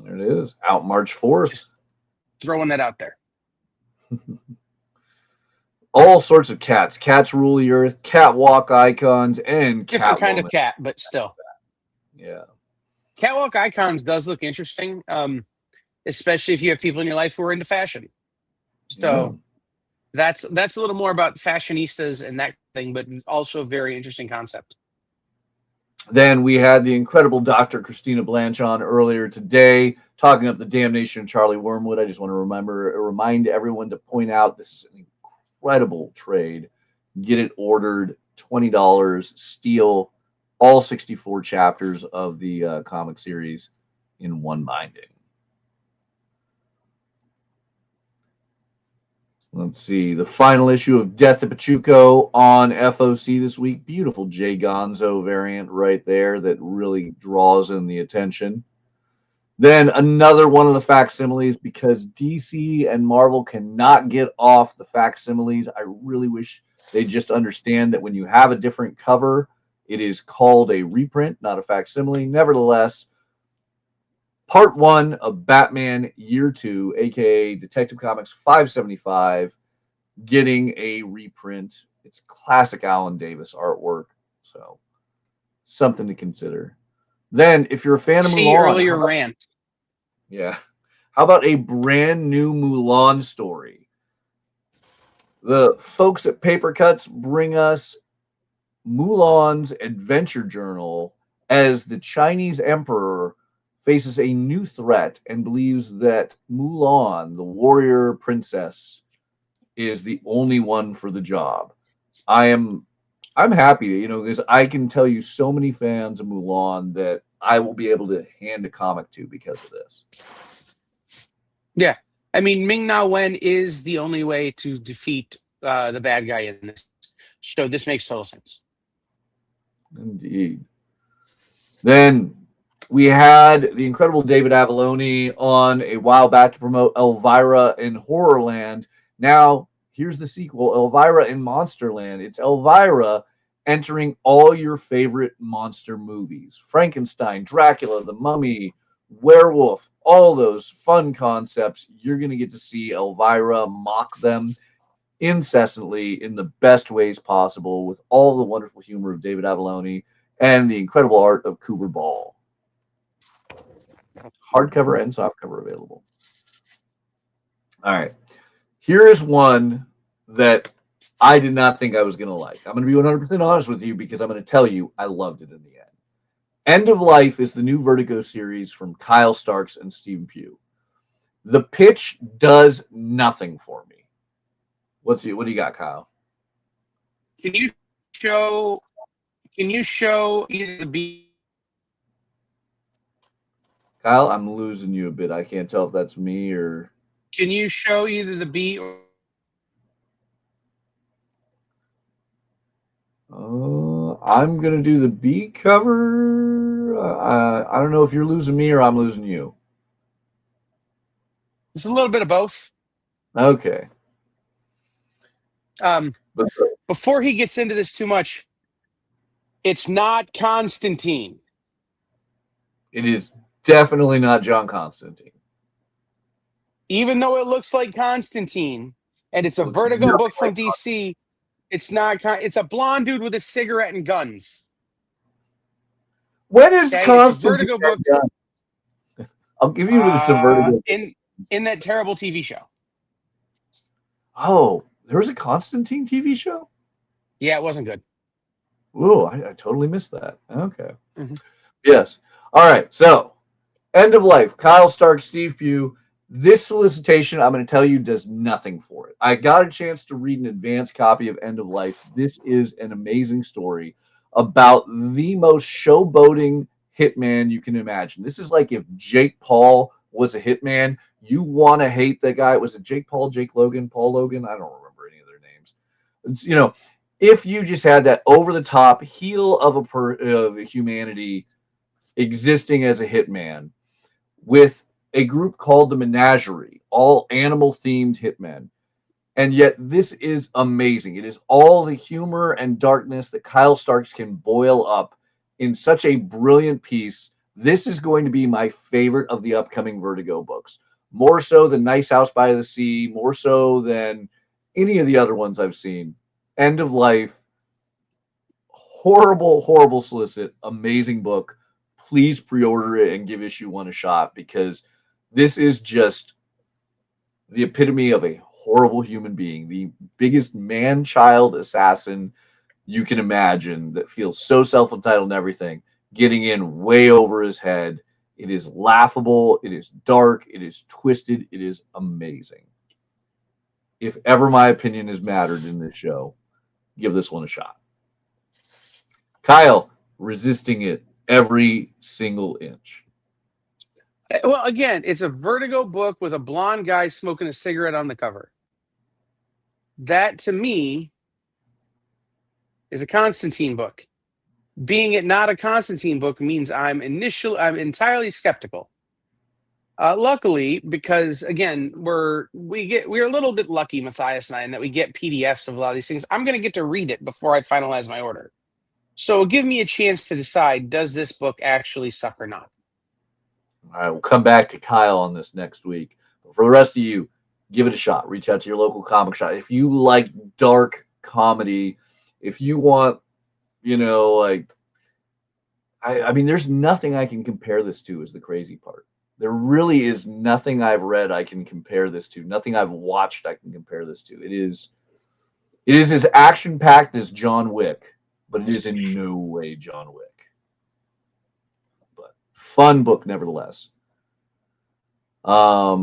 There it is. Out March 4th. Just throwing that out there. All sorts of cats. Cats rule the earth, catwalk icons, and Different kind of Catwoman. cat, but still. Yeah. Catwalk icons does look interesting, especially if you have people in your life who are into fashion. So that's a little more about fashionistas and that thing, but also a very interesting concept. Then we had the incredible Dr. Christina Blanche on earlier today, talking up the Damnation of Charlie Wormwood. I just want to remind everyone to point out this is an incredible trade. Get it ordered, $20, steal all 64 chapters of the comic series in one binding. Let's see. The final issue of Death of Pachuco on FOC this week. Beautiful Jay Gonzo variant right there that really draws in the attention. Then another one of the facsimiles, because DC and Marvel cannot get off the facsimiles. I really wish they just understand that when you have a different cover, it is called a reprint, not a facsimile. Nevertheless, Part 1 of Batman Year 2, aka Detective Comics 575, getting a reprint. It's classic Alan Davis artwork, so something to consider. Then, if you're a fan of Mulan, earlier rant. Yeah, how about a brand new Mulan story? The folks at Paper Cuts bring us Mulan's adventure journal as the Chinese emperor faces a new threat and believes that Mulan, the warrior princess, is the only one for the job. I'm happy, because I can tell you so many fans of Mulan that I will be able to hand a comic to because of this. Yeah. I mean, Ming-Na Wen is the only way to defeat the bad guy in this. So this makes total sense. Indeed. Then we had the incredible David Avalone on a while back to promote Elvira in Horrorland. Now, here's the sequel, Elvira in Monsterland. It's Elvira entering all your favorite monster movies. Frankenstein, Dracula, The Mummy, Werewolf, all those fun concepts. You're going to get to see Elvira mock them incessantly in the best ways possible with all the wonderful humor of David Avalone and the incredible art of Cooper Ball. Hardcover and softcover available. All right. Here is one that I did not think I was going to like. I'm going to be 100% honest with you because I'm going to tell you I loved it in the end. End of Life is the new Vertigo series from Kyle Starks and Stephen Pugh. The pitch does nothing for me. What do you got, Kyle? Can you show either the B? Kyle, I'm losing you a bit. I can't tell if that's me or. Can you show either the B or? I'm gonna do the B cover. I don't know if you're losing me or I'm losing you. It's a little bit of both. Okay. But Before he gets into this too much, it's not Constantine. it is definitely not John Constantine. Even though it looks like Constantine, and it's a Looks Vertigo nothing book from like DC, it's not. It's a blonde dude with a cigarette and guns. When is Okay, it's a Constantine Vertigo book. done? I'll give you the Vertigo. In that terrible TV show. Oh, there was a Constantine TV show? Yeah, it wasn't good. Ooh, I totally missed that. Okay. Mhm. Yes. All right. So, End of Life, Kyle Stark, Steve Pugh. This solicitation, I'm going to tell you, does nothing for it. I got a chance to read an advanced copy of End of Life. This is an amazing story about the most showboating hitman you can imagine. This is like if Jake Paul was a hitman. You want to hate that guy. Was it Jake Paul, Jake Logan, Paul Logan? I don't remember any of their names. It's, if you just had that over the top heel of humanity existing as a hitman with a group called the Menagerie, all animal themed hitmen. And yet, this is amazing. It is all the humor and darkness that Kyle Starks can boil up in such a brilliant piece. This is going to be my favorite of the upcoming Vertigo books. More so than Nice House by the Sea, more so than any of the other ones I've seen. End of Life, horrible, horrible solicit, amazing book. Please pre-order it and give issue 1 a shot, because this is just the epitome of a horrible human being, the biggest man-child assassin you can imagine, that feels so self-entitled and everything, getting in way over his head. It is laughable, it is dark, it is twisted, it is amazing. If ever my opinion has mattered in this show, give this one a shot. Kyle, resisting it every single inch. Well, again, it's a Vertigo book with a blonde guy smoking a cigarette on the cover. That, to me, is a Constantine book. Being it not a Constantine book means I'm entirely skeptical. Luckily, because again, we're a little bit lucky, Mathias and I, in that we get PDFs of a lot of these things. I'm going to get to read it before I finalize my order. So give me a chance to decide, does this book actually suck or not? All right, we'll come back to Kyle on this next week. But for the rest of you, give it a shot. Reach out to your local comic shop. If you like dark comedy, if you want, like, I mean, there's nothing I can compare this to, is the crazy part. There really is nothing I've read I can compare this to. Nothing I've watched I can compare this to. It is as action packed as John Wick, but it is in no way John Wick. But fun book nevertheless. A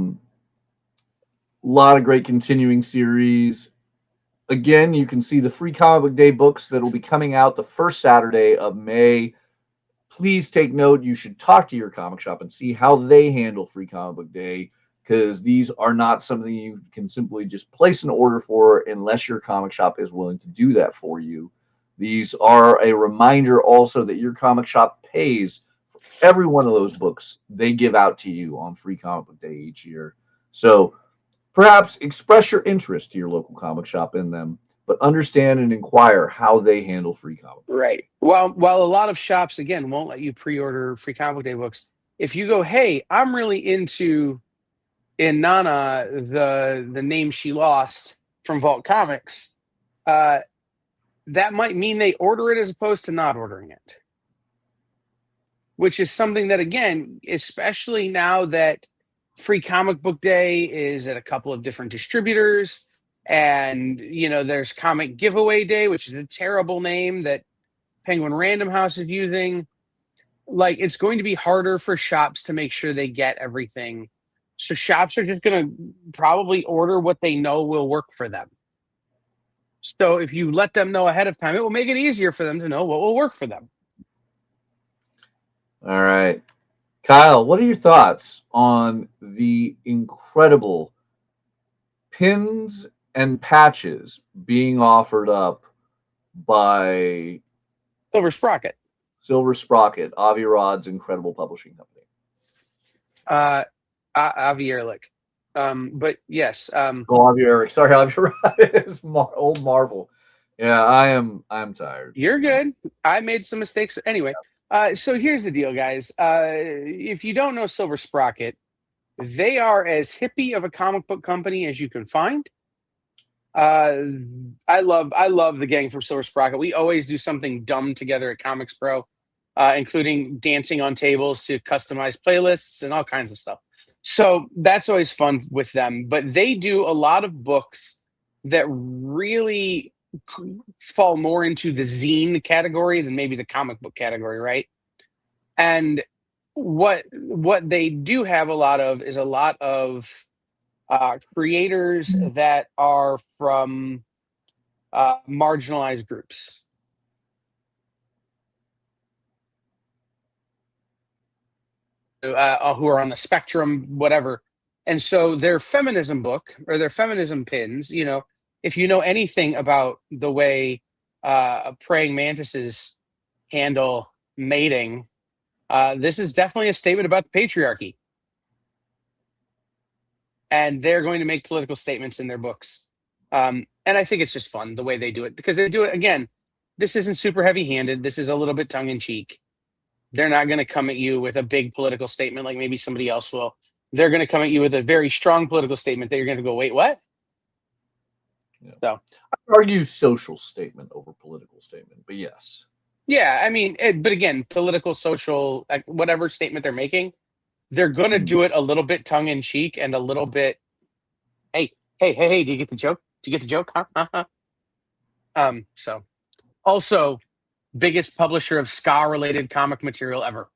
lot of great continuing series. Again, you can see the free comic book day books that will be coming out the first Saturday of May. Please take note. You should talk to your comic shop and see how they handle free comic book day, because these are not something you can simply just place an order for unless your comic shop is willing to do that for you. These are a reminder also that your comic shop pays for every one of those books they give out to you on free comic book day each year. So perhaps express your interest to your local comic shop in them, but understand and inquire how they handle free comic books. Right. While a lot of shops, again, won't let you pre-order free comic book day books, if you go, hey, I'm really into Inanna, the name she lost from Vault Comics, that might mean they order it as opposed to not ordering it. Which is something that, again, especially now that free comic book day is at a couple of different distributors, and there's comic giveaway day, which is a terrible name that Penguin Random House is using. Like, it's going to be harder for shops to make sure they get everything. So shops are just going to probably order what they know will work for them. So if you let them know ahead of time, it will make it easier for them to know what will work for them. All right. Kyle, what are your thoughts on the incredible pins and patches being offered up by Silver Sprocket. Silver Sprocket, Avi Rod's incredible publishing company? Avi Ehrlich. But yes, Go on, Eric. Sorry, I'll be right. It's old Marvel. Yeah, I'm tired. you're good. I made some mistakes anyway. So here's the deal, guys. If you don't know Silver Sprocket, they are as hippie of a comic book company as you can find. I love the gang from Silver Sprocket. We always do something dumb together at Comics Pro, including dancing on tables to customize playlists and all kinds of stuff. So that's always fun with them. But they do a lot of books that really fall more into the zine category than maybe the comic book category, right? And what they do have a lot of is a lot of creators that are from marginalized groups. Who are on the spectrum, whatever. And so their feminism book or their feminism pins, if you know anything about the way praying mantises handle mating, this is definitely a statement about the patriarchy. And they're going to make political statements in their books. And I think it's just fun the way they do it, because they do it, again, this isn't super heavy handed. This is a little bit tongue in cheek. They're not going to come at you with a big political statement like maybe somebody else will. They're going to come at you with a very strong political statement that you're going to go, wait, what? Yeah. So I would argue social statement over political statement, but yes. Yeah, I mean, but again, political, social, whatever statement they're making, they're going to do it a little bit tongue in cheek and a little bit, hey, do you get the joke? Do you get the joke? Huh? So also, biggest publisher of ska-related comic material ever.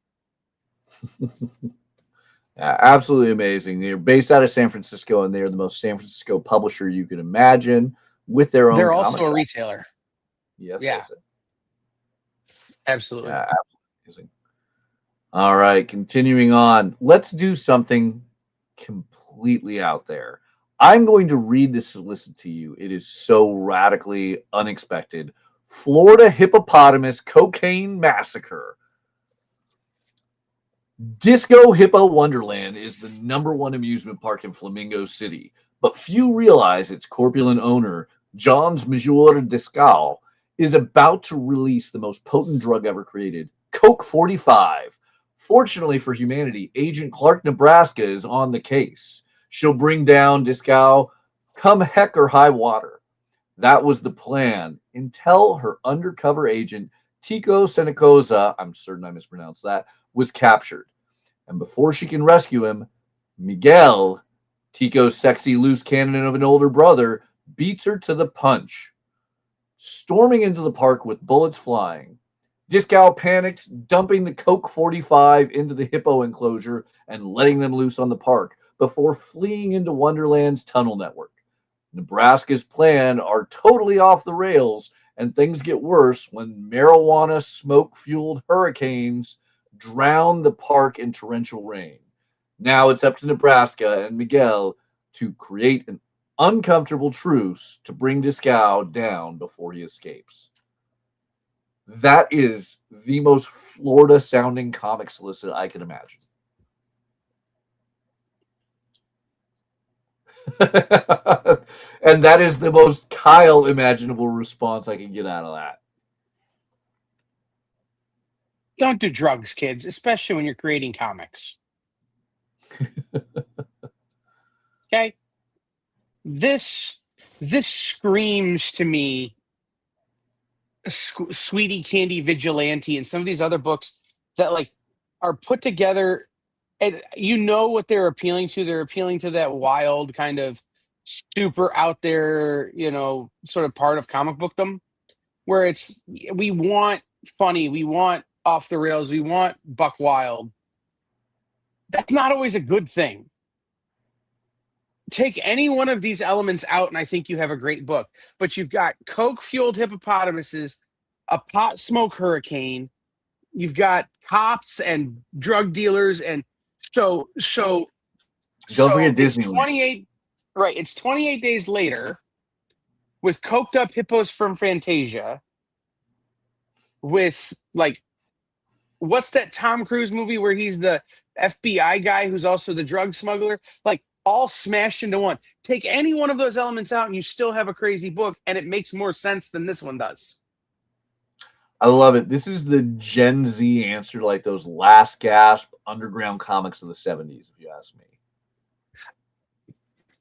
Absolutely amazing. They're based out of San Francisco, and they're the most San Francisco publisher you can imagine with their own. They're comic also a shop. retailer. Yes. Yeah. Absolutely. Yeah, absolutely amazing. All right, continuing on. Let's do something completely out there. I'm going to read this solicit to you. It is so radically unexpected. Florida hippopotamus cocaine massacre. Disco Hippo Wonderland is the #1 amusement park in Flamingo City, but few realize its corpulent owner, John's Major Discal, is about to release the most potent drug ever created, Coke 45. Fortunately for humanity, Agent Clark Nebraska is on the case. She'll bring down Discal come heck or high water. That was the plan until her undercover agent, Tico Senecoza, I'm certain I mispronounced that, was captured. And before she can rescue him, Miguel, Tico's sexy loose cannon of an older brother, beats her to the punch. Storming into the park with bullets flying, Discal panics, dumping the Coke 45 into the hippo enclosure and letting them loose on the park before fleeing into Wonderland's tunnel network. Nebraska's plan are totally off the rails, and things get worse when marijuana smoke-fueled hurricanes drown the park in torrential rain. Now it's up to Nebraska and Miguel to create an uncomfortable truce to bring Discal down before he escapes. That is the most Florida-sounding comic solicit I can imagine. And that is the most Kyle imaginable response I can get out of that. Don't do drugs, kids, especially when you're creating comics. Okay? This screams to me Sweetie Candy Vigilante and some of these other books that are put together, and you know what they're appealing to. They're appealing to that wild kind of super out there, sort of part of comic bookdom, where we want funny, we want off the rails, we want buck wild. That's not always a good thing. Take any one of these elements out, and I think you have a great book. But you've got coke-fueled hippopotamuses, a pot smoke hurricane. You've got cops and drug dealers, and so Don't forget it's Disneyland. 28. Right, it's 28 days later with coked up hippos from Fantasia. With what's that Tom Cruise movie where he's the FBI guy who's also the drug smuggler? all smashed into one. Take any one of those elements out and you still have a crazy book, and it makes more sense than this one does. I love it. This is the Gen Z answer to like those last gasp underground comics of the 70s, if you ask me.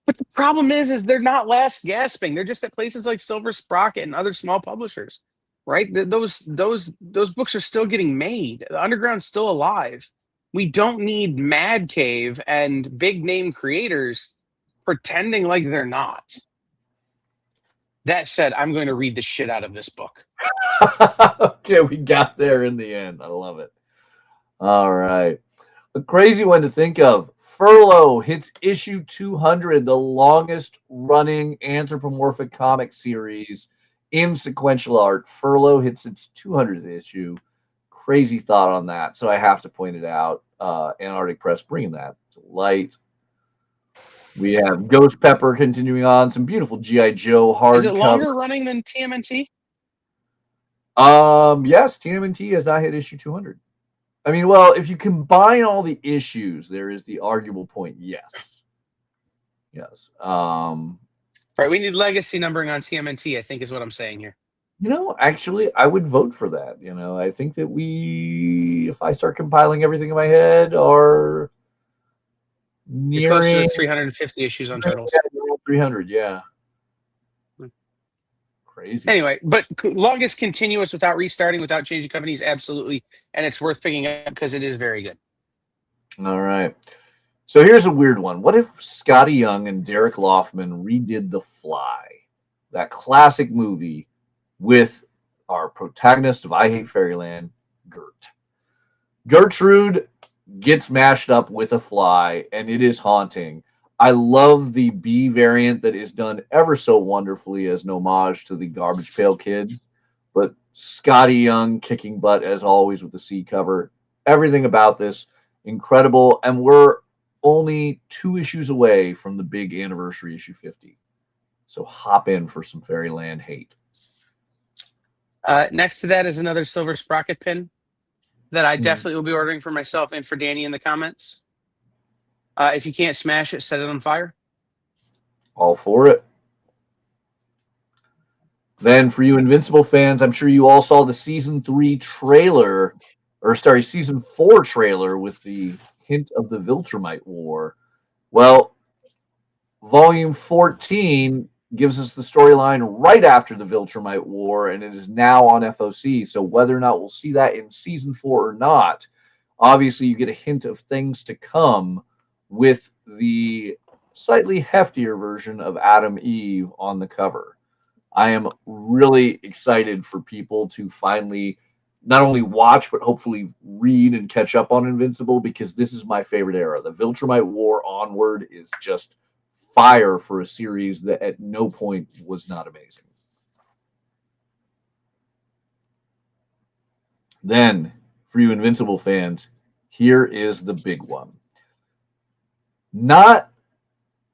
But the problem is they're not last gasping. They're just at places like Silver Sprocket and other small publishers, right? Those books are still getting made. The underground's still alive. We don't need Mad Cave and big name creators pretending like they're not. That said, I'm going to read the shit out of this book. Okay, we got there in the end. I love it. All right. A crazy one to think of. Furlough hits issue 200, the longest running anthropomorphic comic series in sequential art. Furlough hits its 200th issue. Crazy thought on that. So I have to point it out. Antarctic Press bringing that to light. We have Ghost Pepper continuing on. Some beautiful G.I. Joe hardcover. Is it longer running than TMNT? Yes, TMNT has not hit issue 200. I mean, well, if you combine all the issues, there is the arguable point. Yes. Yes. Right. We need legacy numbering on TMNT, I think is what I'm saying here. Actually, I would vote for that. I think that if I start compiling everything in my head, are You're close nearing to 350 issues on totals. 300, yeah. Crazy. Anyway, but longest continuous without restarting, without changing companies, absolutely. And it's worth picking up because it is very good. All right. So here's a weird one. What if Scotty Young and Derek Loffman redid The Fly, that classic movie, with our protagonist of I Hate Fairyland, Gert? Gertrude gets mashed up with a fly, and it is haunting. I love the B variant that is done ever so wonderfully as an homage to the Garbage Pail Kids. But Scotty Young kicking butt as always with the C cover. Everything about this incredible, and we're only 2 issues away from the big anniversary issue 50. So hop in for some Fairyland hate. Next to that is another Silver Sprocket pin that I definitely will be ordering for myself and for Danny in the comments. If you can't smash it, set it on fire. All for it. Then for you Invincible fans, I'm sure you all saw the season 3 trailer, season 4 trailer with the hint of the Viltrumite War. Well, volume 14 gives us the storyline right after the Viltrumite War, and it is now on FOC. So whether or not we'll see that in season 4 or not, obviously you get a hint of things to come with the slightly heftier version of Adam Eve on the cover. I am really excited for people to finally not only watch, but hopefully read and catch up on Invincible, because this is my favorite era. The Viltrumite War onward is just fire for a series that at no point was not amazing. Then, for you Invincible fans, here is the big one. Not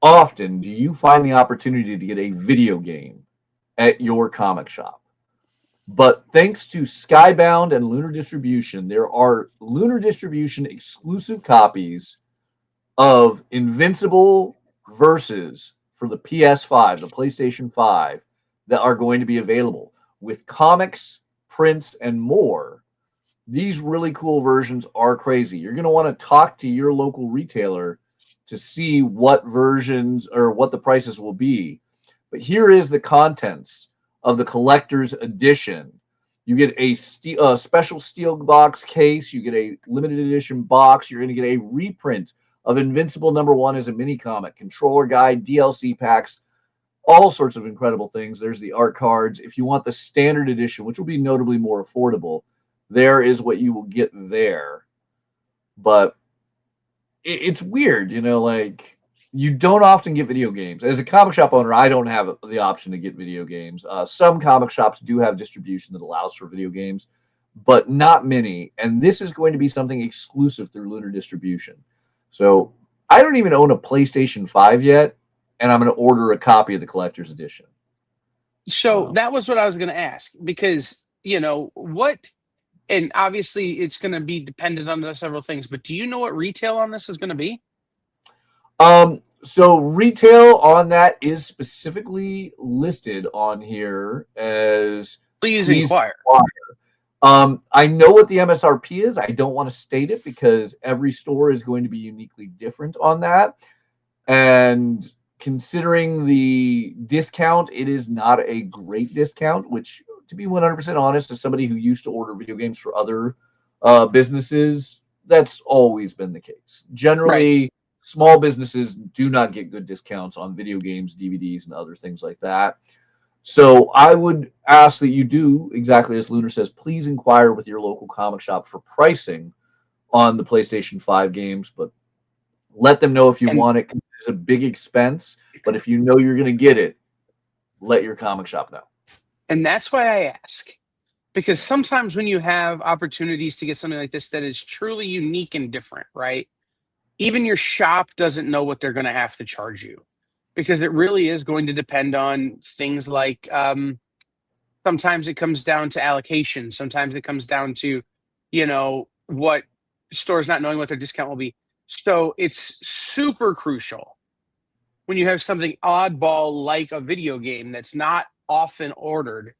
often do you find the opportunity to get a video game at your comic shop. But thanks to Skybound and Lunar Distribution, there are Lunar Distribution exclusive copies of Invincible Versus for the PS5, the PlayStation 5, that are going to be available with comics, prints, and more. These really cool versions are crazy. You're going to want to talk to your local retailer to see what versions or what the prices will be. But here is the contents of the collector's edition. You get a special steel box case. You get a limited edition box. You're going to get a reprint of Invincible #1 as a mini comic, controller guide, DLC packs, all sorts of incredible things. There's the art cards. If you want the standard edition, which will be notably more affordable, there is what you will get there. But it's weird, like you don't often get video games. As a comic shop owner, I don't have the option to get video games. Some comic shops do have distribution that allows for video games, but not many. And this is going to be something exclusive through Lunar Distribution. So I don't even own a PlayStation 5 yet, and I'm going to order a copy of the collector's edition. So that was what I was going to ask, because, and obviously it's going to be dependent on several things, but do you know what retail on this is going to be? So retail on that is specifically listed on here as Please please inquire. inquire. I know what the MSRP is. I don't want to state it because every store is going to be uniquely different on that. And considering the discount, it is not a great discount, which, to be 100% honest, as somebody who used to order video games for other businesses, that's always been the case. Right. Generally, small businesses do not get good discounts on video games, DVDs, and other things like that. So I would ask that you do exactly as Lunar says. Please inquire with your local comic shop for pricing on the PlayStation 5 games, but let them know if you And want it. 'Cause it's a big expense, but if you know you're going to get it, let your comic shop know. and that's why I ask. Because sometimes when you have opportunities to get something like this that is truly unique and different, right? Even your shop doesn't know what they're going to have to charge you because it really is going to depend on things like sometimes it comes down to allocation. Sometimes it comes down to, what stores not knowing what their discount will be. So it's super crucial when you have something oddball like a video game that's not often ordered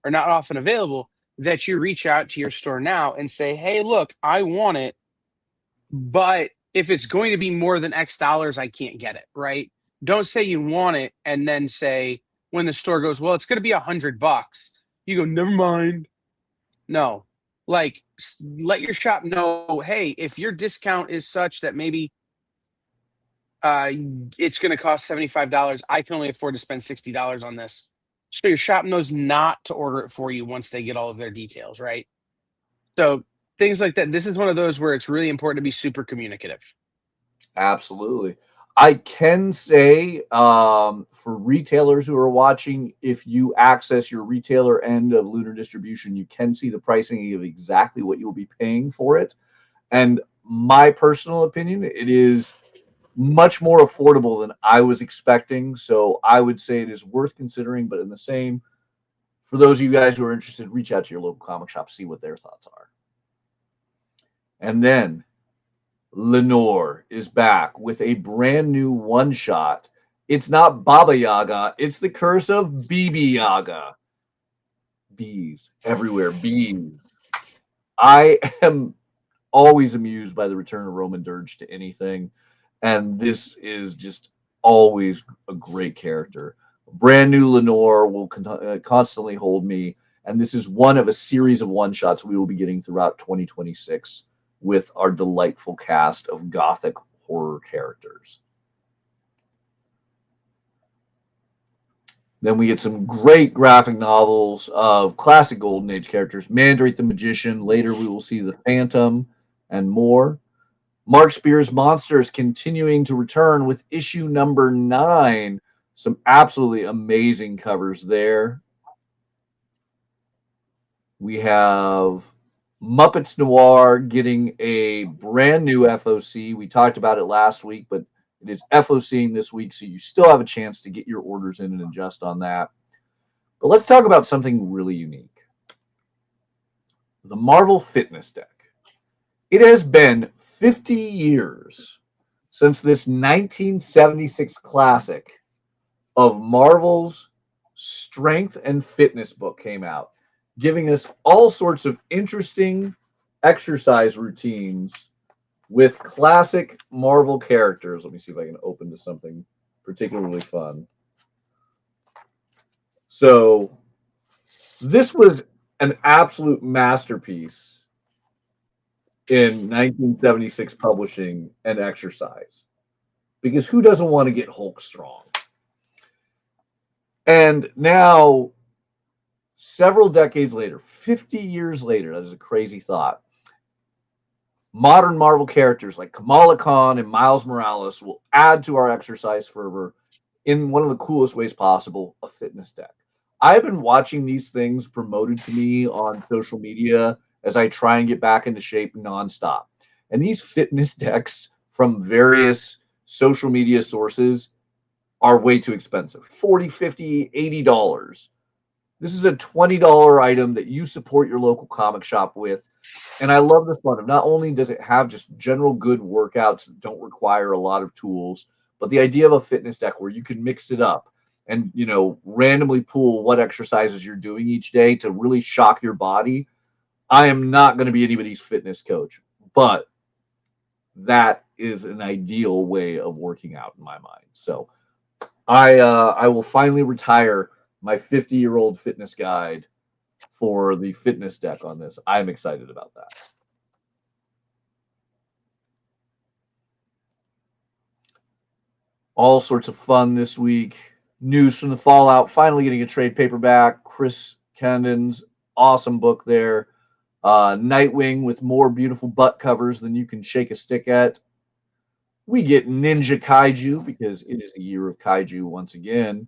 or not often available that you reach out to your store now and say, hey, look, I want it, but if it's going to be more than X dollars, I can't get it, right? Don't say you want it and then say when the store goes, well, it's going to be $100. You go, never mind. No, like let your shop know, hey, if your discount is such that maybe uh, it's going to cost $75, I can only afford to spend $60 on this. So your shop knows not to order it for you once they get all of their details, right? So things like that. This is one of those where it's really important to be super communicative. Absolutely. I can say for retailers who are watching, if you access your retailer end of Lunar Distribution, you can see the pricing of exactly what you'll be paying for it. And my personal opinion, it is much more affordable than I was expecting. So I would say it is worth considering. But in the same, for those of you guys who are interested, reach out to your local comic shop, see what their thoughts are. And then Lenore is back with a brand new one shot. It's not Baba Yaga, it's the curse of Bibi Yaga. Bees everywhere, bees. I am always amused by the return of Roman Dirge to anything, and this is just always a great character. Brand new Lenore will constantly hold me, and this is one of a series of one shots we will be getting throughout 2026 with our delightful cast of gothic horror characters. Then we get some great graphic novels of classic Golden Age characters, Mandrake the Magician. Later we will see the Phantom and more. Mark Spears' Monsters continuing to return with issue number 9. Some absolutely amazing covers there. We have Muppets Noir getting a brand new FOC. We talked about it last week, but it is FOCing this week, so you still have a chance to get your orders in and adjust on that. But let's talk about something really unique. The Marvel Fitness Deck. It has been 50 years since this 1976 classic of Marvel's Strength and Fitness book came out, giving us all sorts of interesting exercise routines with classic Marvel characters. Let me see if I can open to something particularly fun. So, this was an absolute masterpiece in 1976 publishing and exercise. Because who doesn't want to get Hulk strong? And now, several decades later, 50 years later, that is a crazy thought. Modern Marvel characters like Kamala Khan and Miles Morales will add to our exercise fervor in one of the coolest ways possible, a fitness deck. I've been watching these things promoted to me on social media as I try and get back into shape nonstop. And these fitness decks from various social media sources are way too expensive. 40, 50, $80. This is a $20 item that you support your local comic shop with. And I love the fun of not only does it have just general good workouts that don't require a lot of tools, but the idea of a fitness deck where you can mix it up and, randomly pool what exercises you're doing each day to really shock your body. I am not going to be anybody's fitness coach, but that is an ideal way of working out in my mind. So I will finally retire my 50-year-old fitness guide for the fitness deck on this. I'm excited about that. All sorts of fun this week. News from the Fallout, finally getting a trade paperback. Chris Condon's awesome book there. Nightwing with more beautiful butt covers than you can shake a stick at. We get Ninja Kaiju because it is the year of Kaiju once again.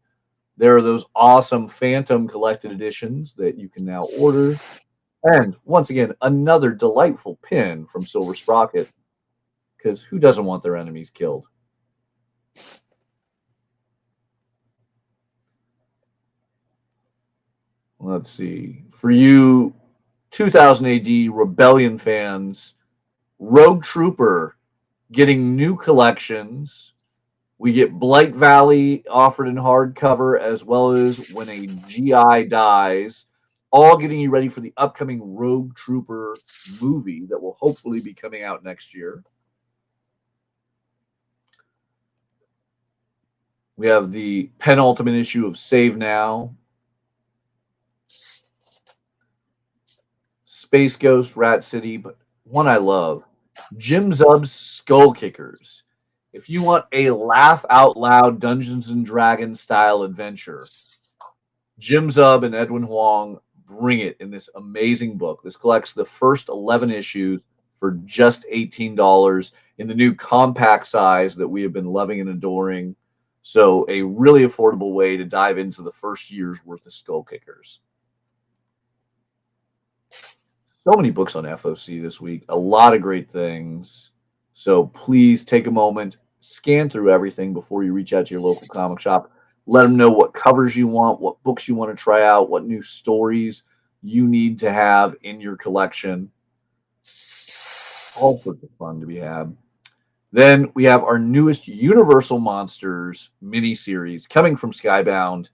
There are those awesome Phantom collected editions that you can now order. And once again, another delightful pin from Silver Sprocket, because who doesn't want their enemies killed? Let's see. For you 2000 AD Rebellion fans, Rogue Trooper getting new collections. We get Blight Valley offered in hardcover, as well as When a GI Dies, all getting you ready for the upcoming Rogue Trooper movie that will hopefully be coming out next year. We have the penultimate issue of Save Now. Space Ghost, Rat City, but one I love, Jim Zub's Skull Kickers. If you want a laugh out loud Dungeons and Dragons style adventure, Jim Zub and Edwin Huang bring it in this amazing book. This collects the first 11 issues for just $18 in the new compact size that we have been loving and adoring. So a really affordable way to dive into the first year's worth of Skull Kickers. So many books on FOC this week, a lot of great things. So please take a moment, scan through everything before you reach out to your local comic shop. Let them know what covers you want, what books you want to try out, what new stories you need to have in your collection. All sorts of fun to be had. Then we have our newest Universal Monsters miniseries coming from Skybound.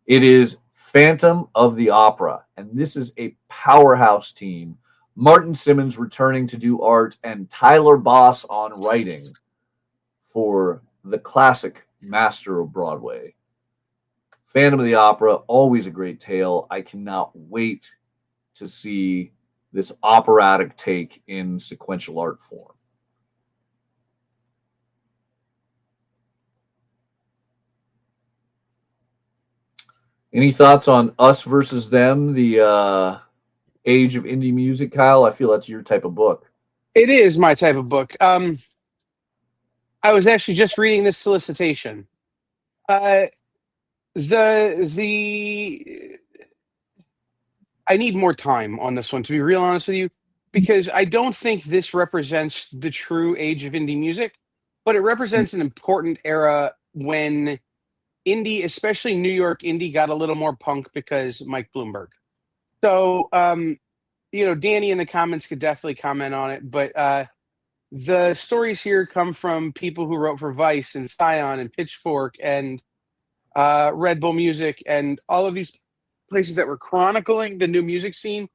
It is Phantom of the Opera, and this is a powerhouse team. Martin Simmons returning to do art and Tyler Boss on writing for the classic Master of Broadway. Phantom of the Opera, always a great tale. I cannot wait to see this operatic take in sequential art form. Any thoughts on Us versus Them, the age of indie music, Kyle? I feel that's your type of book. It is my type of book. I was actually just reading this solicitation. The I need more time on this one, to be real honest with you, because I don't think this represents the true age of indie music, but it represents an important era when indie, especially New York indie, got a little more punk because Mike Bloomberg. So, Danny in the comments could definitely comment on it, but the stories here come from people who wrote for Vice and Scion and Pitchfork and Red Bull Music and all of these places that were chronicling the new music scene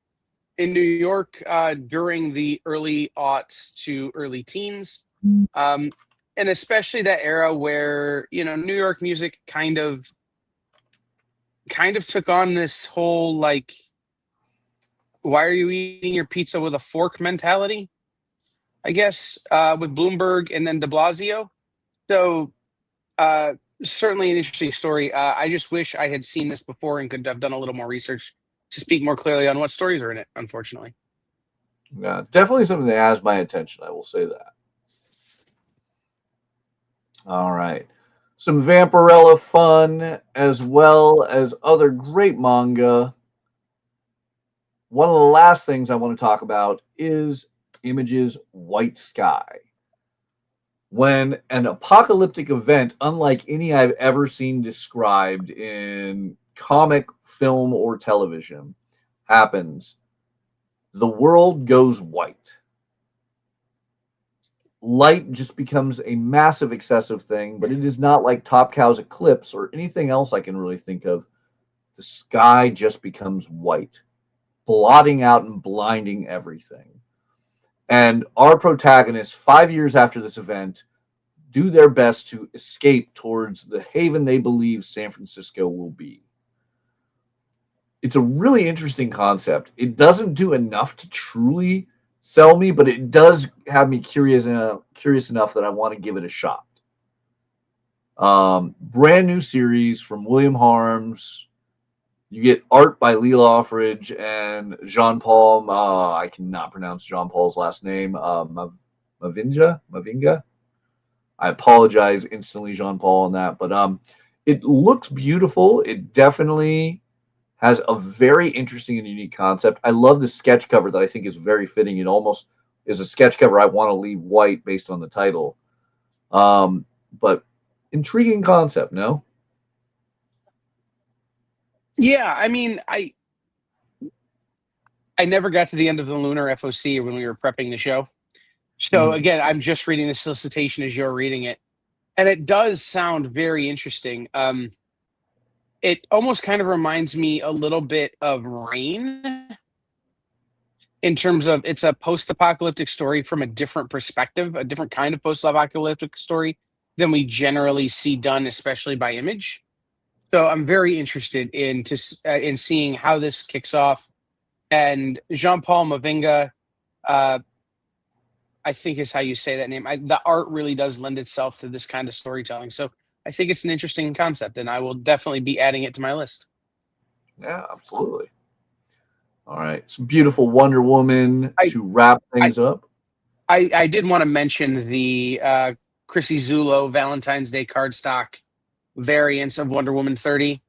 in New York during the early aughts to early teens. And especially that era where, New York music kind of took on this whole, like, why are you eating your pizza with a fork mentality, I guess, with Bloomberg and then de Blasio. So certainly an interesting story. I just wish I had seen this before and could have done a little more research to speak more clearly on what stories are in it, unfortunately. Yeah, definitely something that has my attention, I will say that. All right. Some Vampirella fun, as well as other great manga. One of the last things I want to talk about is Image's White Sky. When an apocalyptic event, unlike any I've ever seen described in comic, film, or television, happens, the world goes white. light just becomes a massive excessive thing, but it is not like Top Cow's eclipse or anything else I can really think of. The sky just becomes white, blotting out and blinding everything. And our protagonists, 5 years after this event, do their best to escape towards the haven they believe San Francisco will be. It's a really interesting concept. It doesn't do enough to truly sell me, but it does have me curious enough that I want to give it a shot. Brand new series from William Harms. You get art by Lee Loffridge and Jean Paul. I cannot pronounce Jean Paul's last name. Mavinga. I apologize instantly, Jean Paul, on that. But it looks beautiful. It definitely has a very interesting and unique concept. I love the sketch cover that I think is very fitting. It almost is a sketch cover I want to leave white based on the title. But intriguing concept, no? Yeah, I mean, I never got to the end of the Lunar FOC when we were prepping the show. So again, I'm just reading the solicitation as you're reading it, and it does sound very interesting. It almost kind of reminds me a little bit of Rain in terms of it's a post-apocalyptic story from a different perspective, a different kind of post-apocalyptic story than we generally see done, especially by Image. So I'm very interested in seeing how this kicks off. And Jean-Paul Mavinga, I think is how you say that name. The art really does lend itself to this kind of storytelling. So I think it's an interesting concept, and I will definitely be adding it to my list. Yeah, absolutely. All right. Some beautiful Wonder Woman to wrap things up. I did want to mention the Chrissy Zullo Valentine's Day cardstock variants of Wonder Woman 30.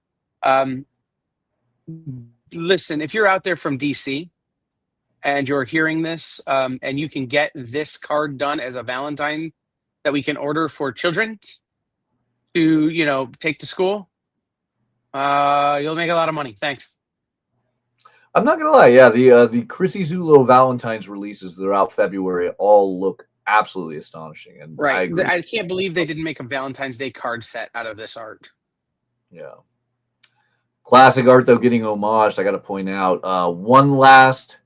Listen, if you're out there from DC and you're hearing this, and you can get this card done as a Valentine that we can order for children to, take to school, you'll make a lot of money. Thanks. I'm not gonna lie, yeah, the Chrissy Zullo Valentine's releases throughout February all look absolutely astonishing, and I agree. I can't believe they didn't make a Valentine's Day card set out of this art. Yeah. Classic art, though, getting homaged. I got to point out one last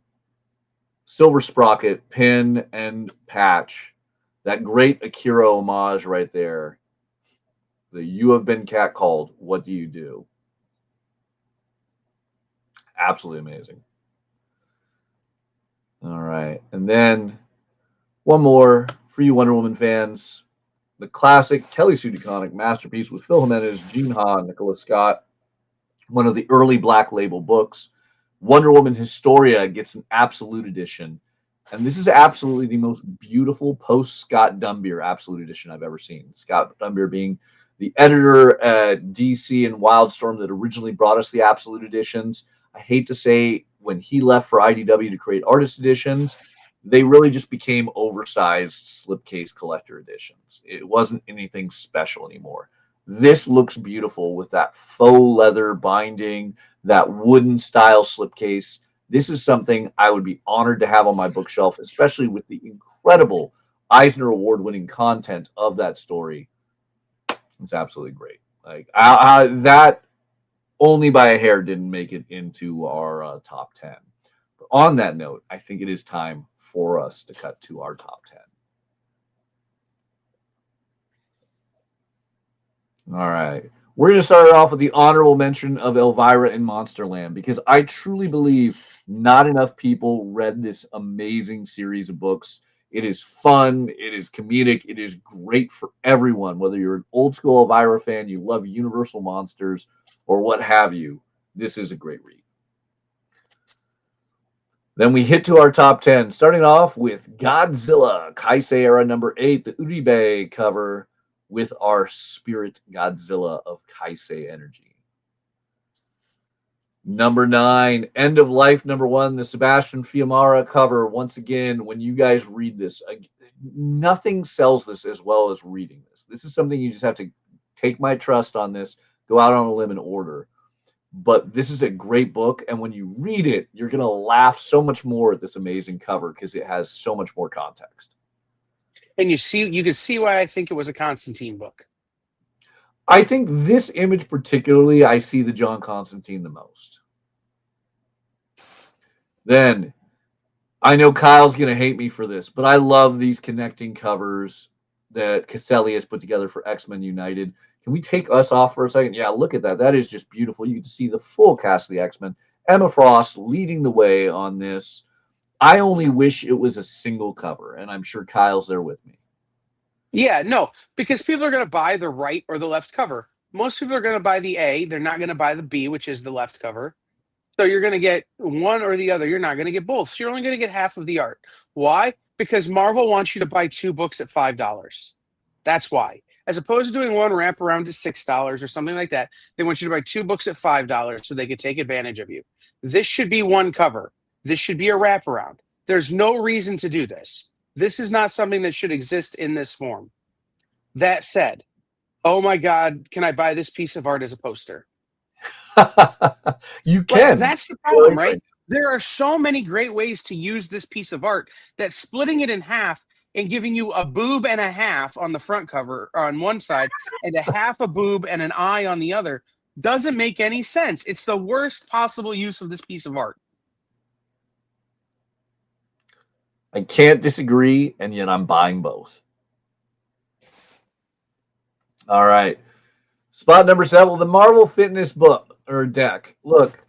Silver Sprocket pin and patch. That great Akira homage right there. The "You have been catcalled. What do you do?" Absolutely amazing. All right. And then one more for you Wonder Woman fans. The classic Kelly Sue DeConnick masterpiece with Phil Jimenez, Gene Ha, and Nicola Scott. One of the early Black Label books. Wonder Woman Historia gets an absolute edition. And this is absolutely the most beautiful post-Scott Dunbier absolute edition I've ever seen. Scott Dunbier being the editor at DC and Wildstorm that originally brought us the absolute editions. I hate to say, when he left for IDW to create artist editions, they really just became oversized slipcase collector editions. It wasn't anything special anymore. This looks beautiful with that faux leather binding, that wooden style slipcase. This is something I would be honored to have on my bookshelf, especially with the incredible Eisner Award-winning content of that story. It's absolutely great. Like that only by a hair didn't make it into our top 10. But on that note, I think it is time for us to cut to our top 10. All right. We're going to start it off with the honorable mention of Elvira in Monsterland, because I truly believe not enough people read this amazing series of books. It is fun. It is comedic. It is great for everyone, whether you're an old school Elvira fan, you love Universal Monsters, or what have you. This is a great read. Then we hit to our top 10, starting off with Godzilla, Kaisei era number 8, the Uribe cover with our Spirit Godzilla of Kaisei energy. Number 9, End of Life number 1, the Sebastian Fiumara cover. Once again, when you guys read this, nothing sells this as well as reading this. This is something you just have to take my trust on this, go out on a limb and order. But this is a great book, and when you read it, you're going to laugh so much more at this amazing cover because it has so much more context. And you can see why I think it was a Constantine book. I think this image particularly, I see the John Constantine the most. Then I know Kyle's going to hate me for this, but I love these connecting covers that Caselli has put together for X-Men United. Can we take us off for a second? Yeah, look at that. That is just beautiful. You can see the full cast of the X-Men. Emma Frost leading the way on this. I only wish it was a single cover, and I'm sure Kyle's there with me. Yeah, no, because people are going to buy the right or the left cover. Most people are going to buy the A. They're not going to buy the B, which is the left cover. So you're going to get one or the other. You're not going to get both. So you're only going to get half of the art. Why? Because Marvel wants you to buy 2 books at $5. That's why. As opposed to doing one wraparound to $6 or something like that, they want you to buy 2 books at $5 so they could take advantage of you. This should be one cover. This should be a wraparound. There's no reason to do this. This is not something that should exist in this form. That said, oh my God, can I buy this piece of art as a poster? You can. That's the problem, right? There are so many great ways to use this piece of art that splitting it in half and giving you a boob and a half on the front cover on one side and a half a boob and an eye on the other doesn't make any sense. It's the worst possible use of this piece of art. I can't disagree, and yet I'm buying both. All right. Spot number 7, the Marvel Fitness book or deck. Look,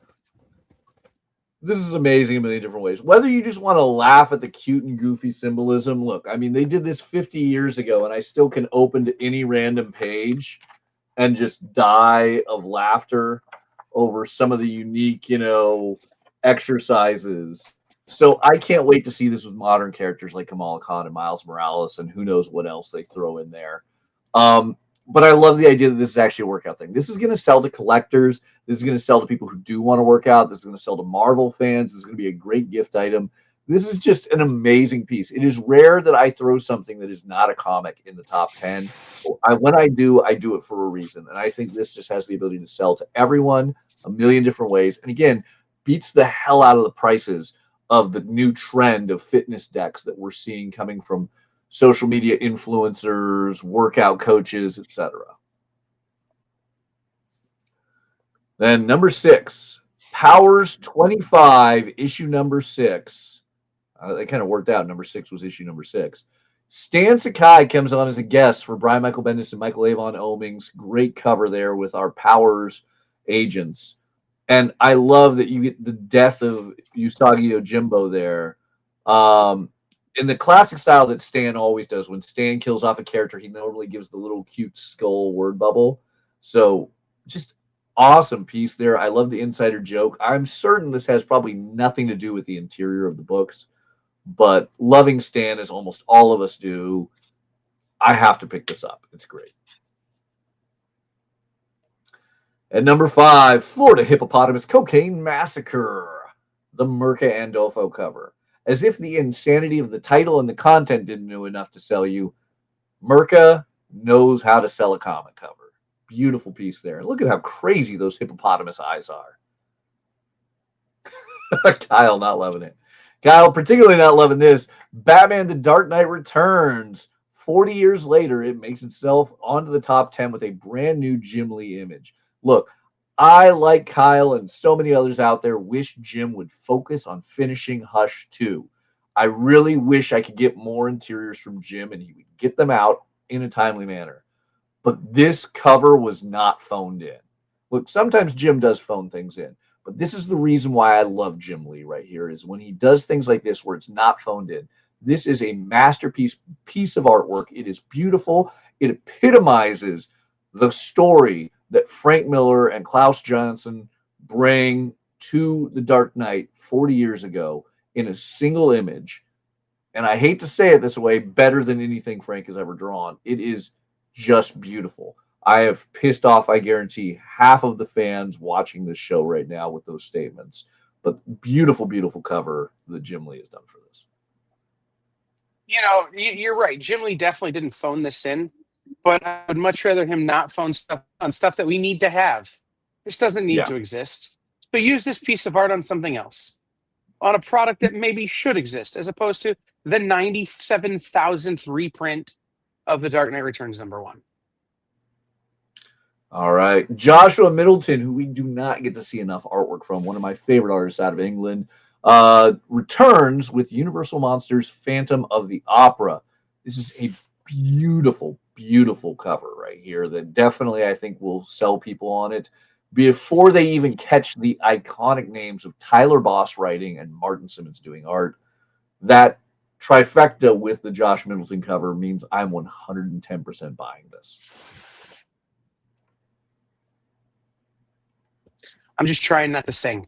this is amazing in many different ways. Whether you just want to laugh at the cute and goofy symbolism, look, I mean, they did this 50 years ago, and I still can open to any random page and just die of laughter over some of the unique, exercises. So I can't wait to see this with modern characters like Kamala Khan and Miles Morales, and who knows what else they throw in there. But I love the idea that this is actually a workout thing. This is going to sell to collectors. This is going to sell to people who do want to work out. This is going to sell to Marvel fans. This is going to be a great gift item. This is just an amazing piece. It is rare that I throw something that is not a comic in the top 10. When I do it for a reason. And I think this just has the ability to sell to everyone a million different ways. And again, beats the hell out of the prices of the new trend of fitness decks that we're seeing coming from social media influencers, workout coaches, etc. Then number 6, Powers 25, issue number 6. That kind of worked out. Number 6 was issue number 6. Stan Sakai comes on as a guest for Brian Michael Bendis and Michael Avon Oeming's great cover there with our Powers agents. And I love that you get the death of Usagi Yojimbo there. In the classic style that Stan always does, when Stan kills off a character, he normally gives the little cute skull word bubble. So just awesome piece there. I love the insider joke. I'm certain this has probably nothing to do with the interior of the books, but loving Stan, as almost all of us do, I have to pick this up. It's great. At number 5, Florida Hippopotamus Cocaine Massacre, the Mirka Andolfo cover. As if the insanity of the title and the content didn't do enough to sell you, Mirka knows how to sell a comic cover. Beautiful piece there. Look at how crazy those hippopotamus eyes are. Kyle not loving it. Kyle particularly not loving this. Batman The Dark Knight Returns. 40 years later, it makes itself onto the top 10 with a brand new Jim Lee image. Look, I, like Kyle and so many others out there, wish Jim would focus on finishing Hush 2. I really wish I could get more interiors from Jim and he would get them out in a timely manner. But this cover was not phoned in. Look, sometimes Jim does phone things in, but this is the reason why I love Jim Lee right here, is when he does things like this where it's not phoned in. This is a masterpiece piece of artwork. It is beautiful. It epitomizes the story that Frank Miller and Klaus Johnson bring to The Dark Knight 40 years ago in a single image. And I hate to say it this way, better than anything Frank has ever drawn. It is just beautiful. I have pissed off, I guarantee, half of the fans watching this show right now with those statements. But beautiful, beautiful cover that Jim Lee has done for this. You're right. Jim Lee definitely didn't phone this in, but I would much rather him not phone stuff on stuff that we need to have. This doesn't need to exist. So use this piece of art on something else, on a product that maybe should exist, as opposed to the 97,000th reprint of The Dark Knight Returns #1. All right. Joshua Middleton, who we do not get to see enough artwork from, one of my favorite artists out of England, returns with Universal Monsters Phantom of the Opera. This is a beautiful, beautiful cover right here that definitely I think will sell people on it before they even catch the iconic names of Tyler Boss writing and Martin Simmons doing art. That trifecta with the Josh Middleton cover means I'm 110% buying this. I'm just trying not to sing.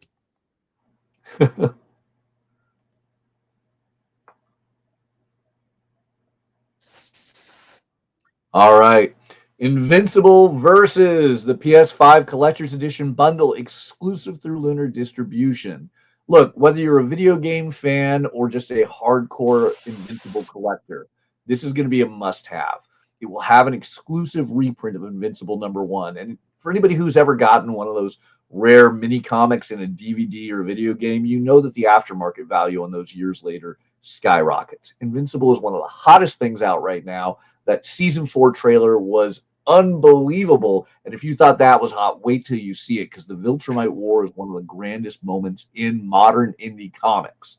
All right. Invincible versus the PS5 Collector's Edition bundle exclusive through Lunar Distribution. Look, whether you're a video game fan or just a hardcore Invincible collector, this is going to be a must-have. It will have an exclusive reprint of Invincible #1. And for anybody who's ever gotten one of those rare mini comics in a DVD or video game, you know that the aftermarket value on those years later skyrockets. Invincible is one of the hottest things out right now. That season 4 trailer was unbelievable. And if you thought that was hot, wait till you see it, because the Viltrumite War is one of the grandest moments in modern indie comics.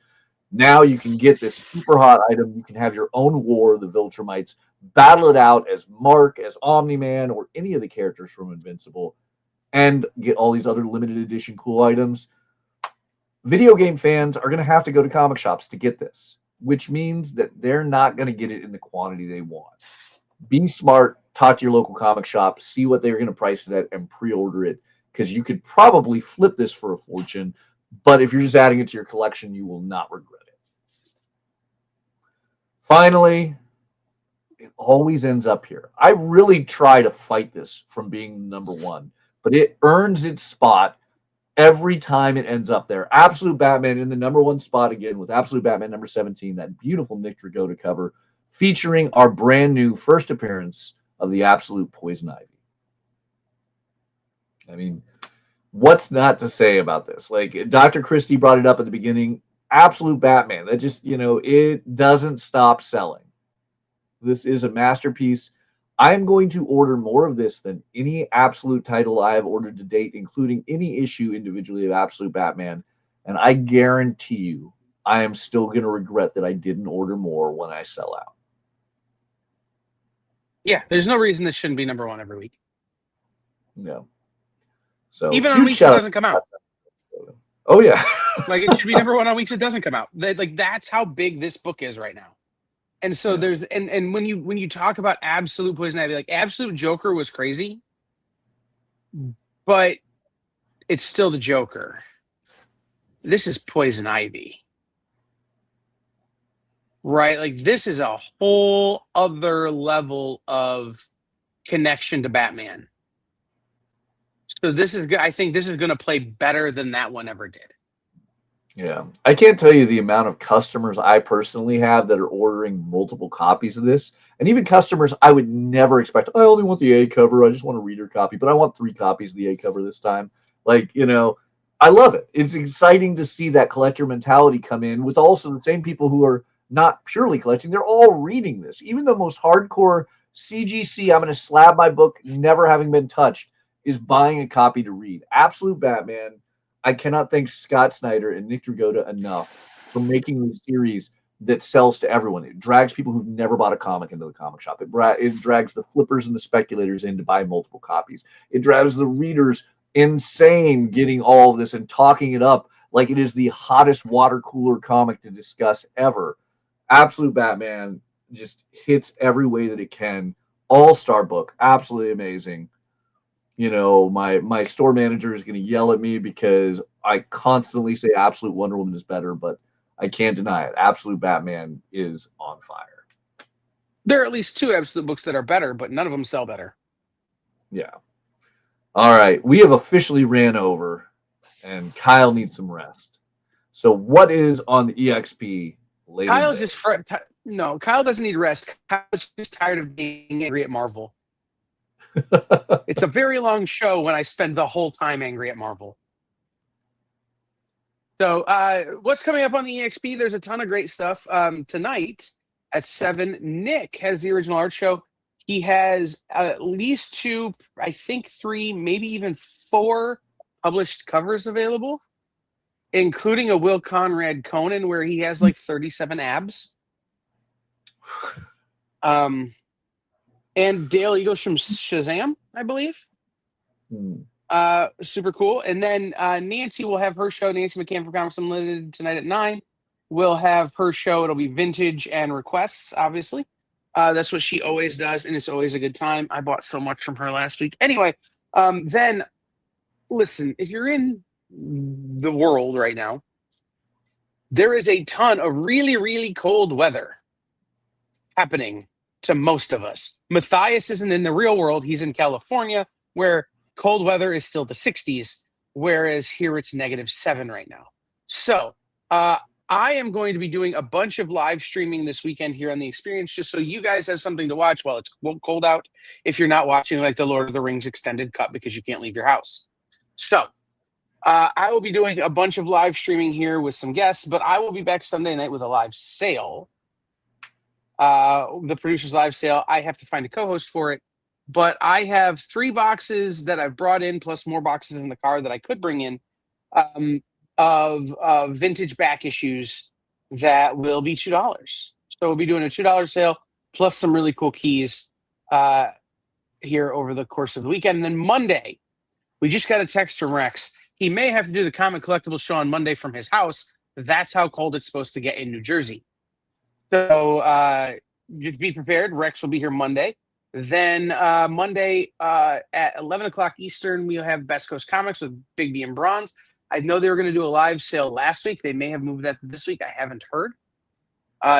Now you can get this super hot item. You can have your own war of the Viltrumites, battle it out as Mark, as Omni-Man, or any of the characters from Invincible, and get all these other limited edition cool items. Video game fans are going to have to go to comic shops to get this, which means that they're not going to get it in the quantity they want. Be smart, talk to your local comic shop, see what they're going to price it at, and pre-order it, because you could probably flip this for a fortune, but if you're just adding it to your collection, you will not regret it. Finally, it always ends up here. I really try to fight this from being #1, but it earns its spot every time it ends up there. Absolute Batman in the #1 spot again with Absolute Batman #17, that beautiful Nick Dragotta cover featuring our brand new first appearance of the Absolute Poison Ivy. I mean, what's not to say about this? Like, Dr. Christie brought it up at the beginning. Absolute Batman, that just, it doesn't stop selling. This is a masterpiece. I'm going to order more of this than any Absolute title I have ordered to date, including any issue individually of Absolute Batman. And I guarantee you, I am still going to regret that I didn't order more when I sell out. Yeah, there's no reason this shouldn't be #1 every week. No. So even on weeks it doesn't come out. Oh yeah. Like, it should be #1 on weeks it doesn't come out. Like, that's how big this book is right now. And so there's and when you talk about Absolute Poison Ivy, like, Absolute Joker was crazy, but it's still the Joker. This is Poison Ivy. Right? Like, this is a whole other level of connection to Batman. So I think this is going to play better than that one ever did. Yeah. I can't tell you the amount of customers I personally have that are ordering multiple copies of this. And even customers I would never expect. I only want the A cover. I just want a reader copy, but I want 3 copies of the A cover this time. Like, I love it. It's exciting to see that collector mentality come in with also the same people who are not purely collecting. They're all reading this. Even the most hardcore CGC, I'm going to slab my book, never having been touched, is buying a copy to read. Absolute Batman. I cannot thank Scott Snyder and Nick Dragotta enough for making this series that sells to everyone. It drags people who've never bought a comic into the comic shop. It drags the flippers and the speculators in to buy multiple copies. It drives the readers insane getting all of this and talking it up like it is the hottest water cooler comic to discuss ever. Absolute Batman just hits every way that it can. All-star book. Absolutely amazing. My store manager is going to yell at me because I constantly say Absolute Wonder Woman is better, but I can't deny it. Absolute Batman is on fire. There are at least 2 Absolute books that are better, but none of them sell better. Yeah. All right. We have officially ran over, and Kyle needs some rest. So what is on the EXP later Kyle's today? just no, Kyle doesn't need rest. Kyle's just tired of being angry at Marvel. It's a very long show when I spend the whole time angry at Marvel. So what's coming up on the EXP? There's a ton of great stuff. Tonight at 7, Nick has the original art show. He has at least 2, I think 3, maybe even 4 published covers available, including a Will Conrad Conan where he has like 37 abs. And Dale Eagles from Shazam, I believe. Super cool. And then Nancy will have her show, Nancy McCann from Comics Unlimited, tonight at 9. We'll have her show. It'll be vintage and requests, obviously. That's what she always does, and it's always a good time. I bought so much from her last week. Anyway, then listen, if you're in the world right now, there is a ton of really, really cold weather happening to most of us. Mathias isn't in the real world. He's in California, where cold weather is still the 60s, whereas here it's -7 right now. So I am going to be doing a bunch of live streaming this weekend here on the Experience, just so you guys have something to watch while it's cold out, if you're not watching like the Lord of the Rings extended cut because you can't leave your house. So I will be doing a bunch of live streaming here with some guests, but I will be back Sunday night with a live sale. The Producers Live Sale. I have to find a co-host for it, but I have 3 boxes that I've brought in, plus more boxes in the car that I could bring in, of vintage back issues that will be $2. So we'll be doing a $2 sale plus some really cool keys here over the course of the weekend. And then Monday, we just got a text from Rex. He may have to do the Comic Collectibles show on Monday from his house. That's how cold it's supposed to get in New Jersey. So just be prepared. Rex will be here Monday. Then Monday at 11 o'clock Eastern, we'll have Best Coast Comics with Big B and Bronze. I know they were going to do a live sale last week. They may have moved that to this week. I haven't heard.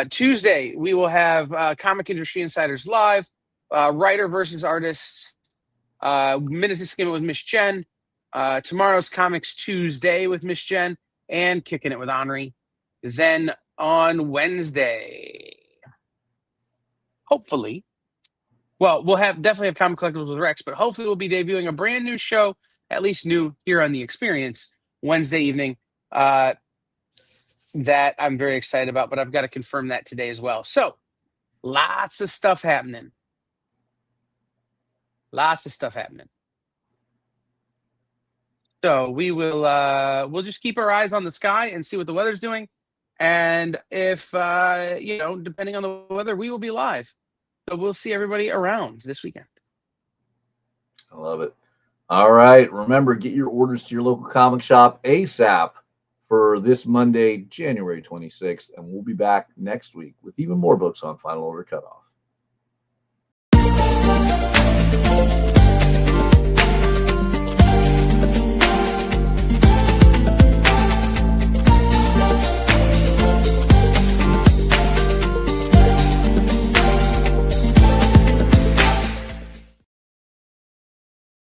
Tuesday, we will have Comic Industry Insiders Live, Writer versus Artists, Minute to Skim It with Miss Jen, tomorrow's Comics Tuesday with Miss Jen, and Kicking It with Henri. Then on Wednesday, hopefully, well, we'll definitely have Comic Collectibles with Rex, but hopefully we'll be debuting a brand new show, at least new here on The Experience, Wednesday evening, that I'm very excited about, but I've got to confirm that today as well. So lots of stuff happening. Lots of stuff happening. So we will we'll just keep our eyes on the sky and see what the weather's doing. And if, depending on the weather, we will be live. So we'll see everybody around this weekend. I love it. All right. Remember, get your orders to your local comic shop ASAP for this Monday, January 26th. And we'll be back next week with even more books on Final Order Cutoff.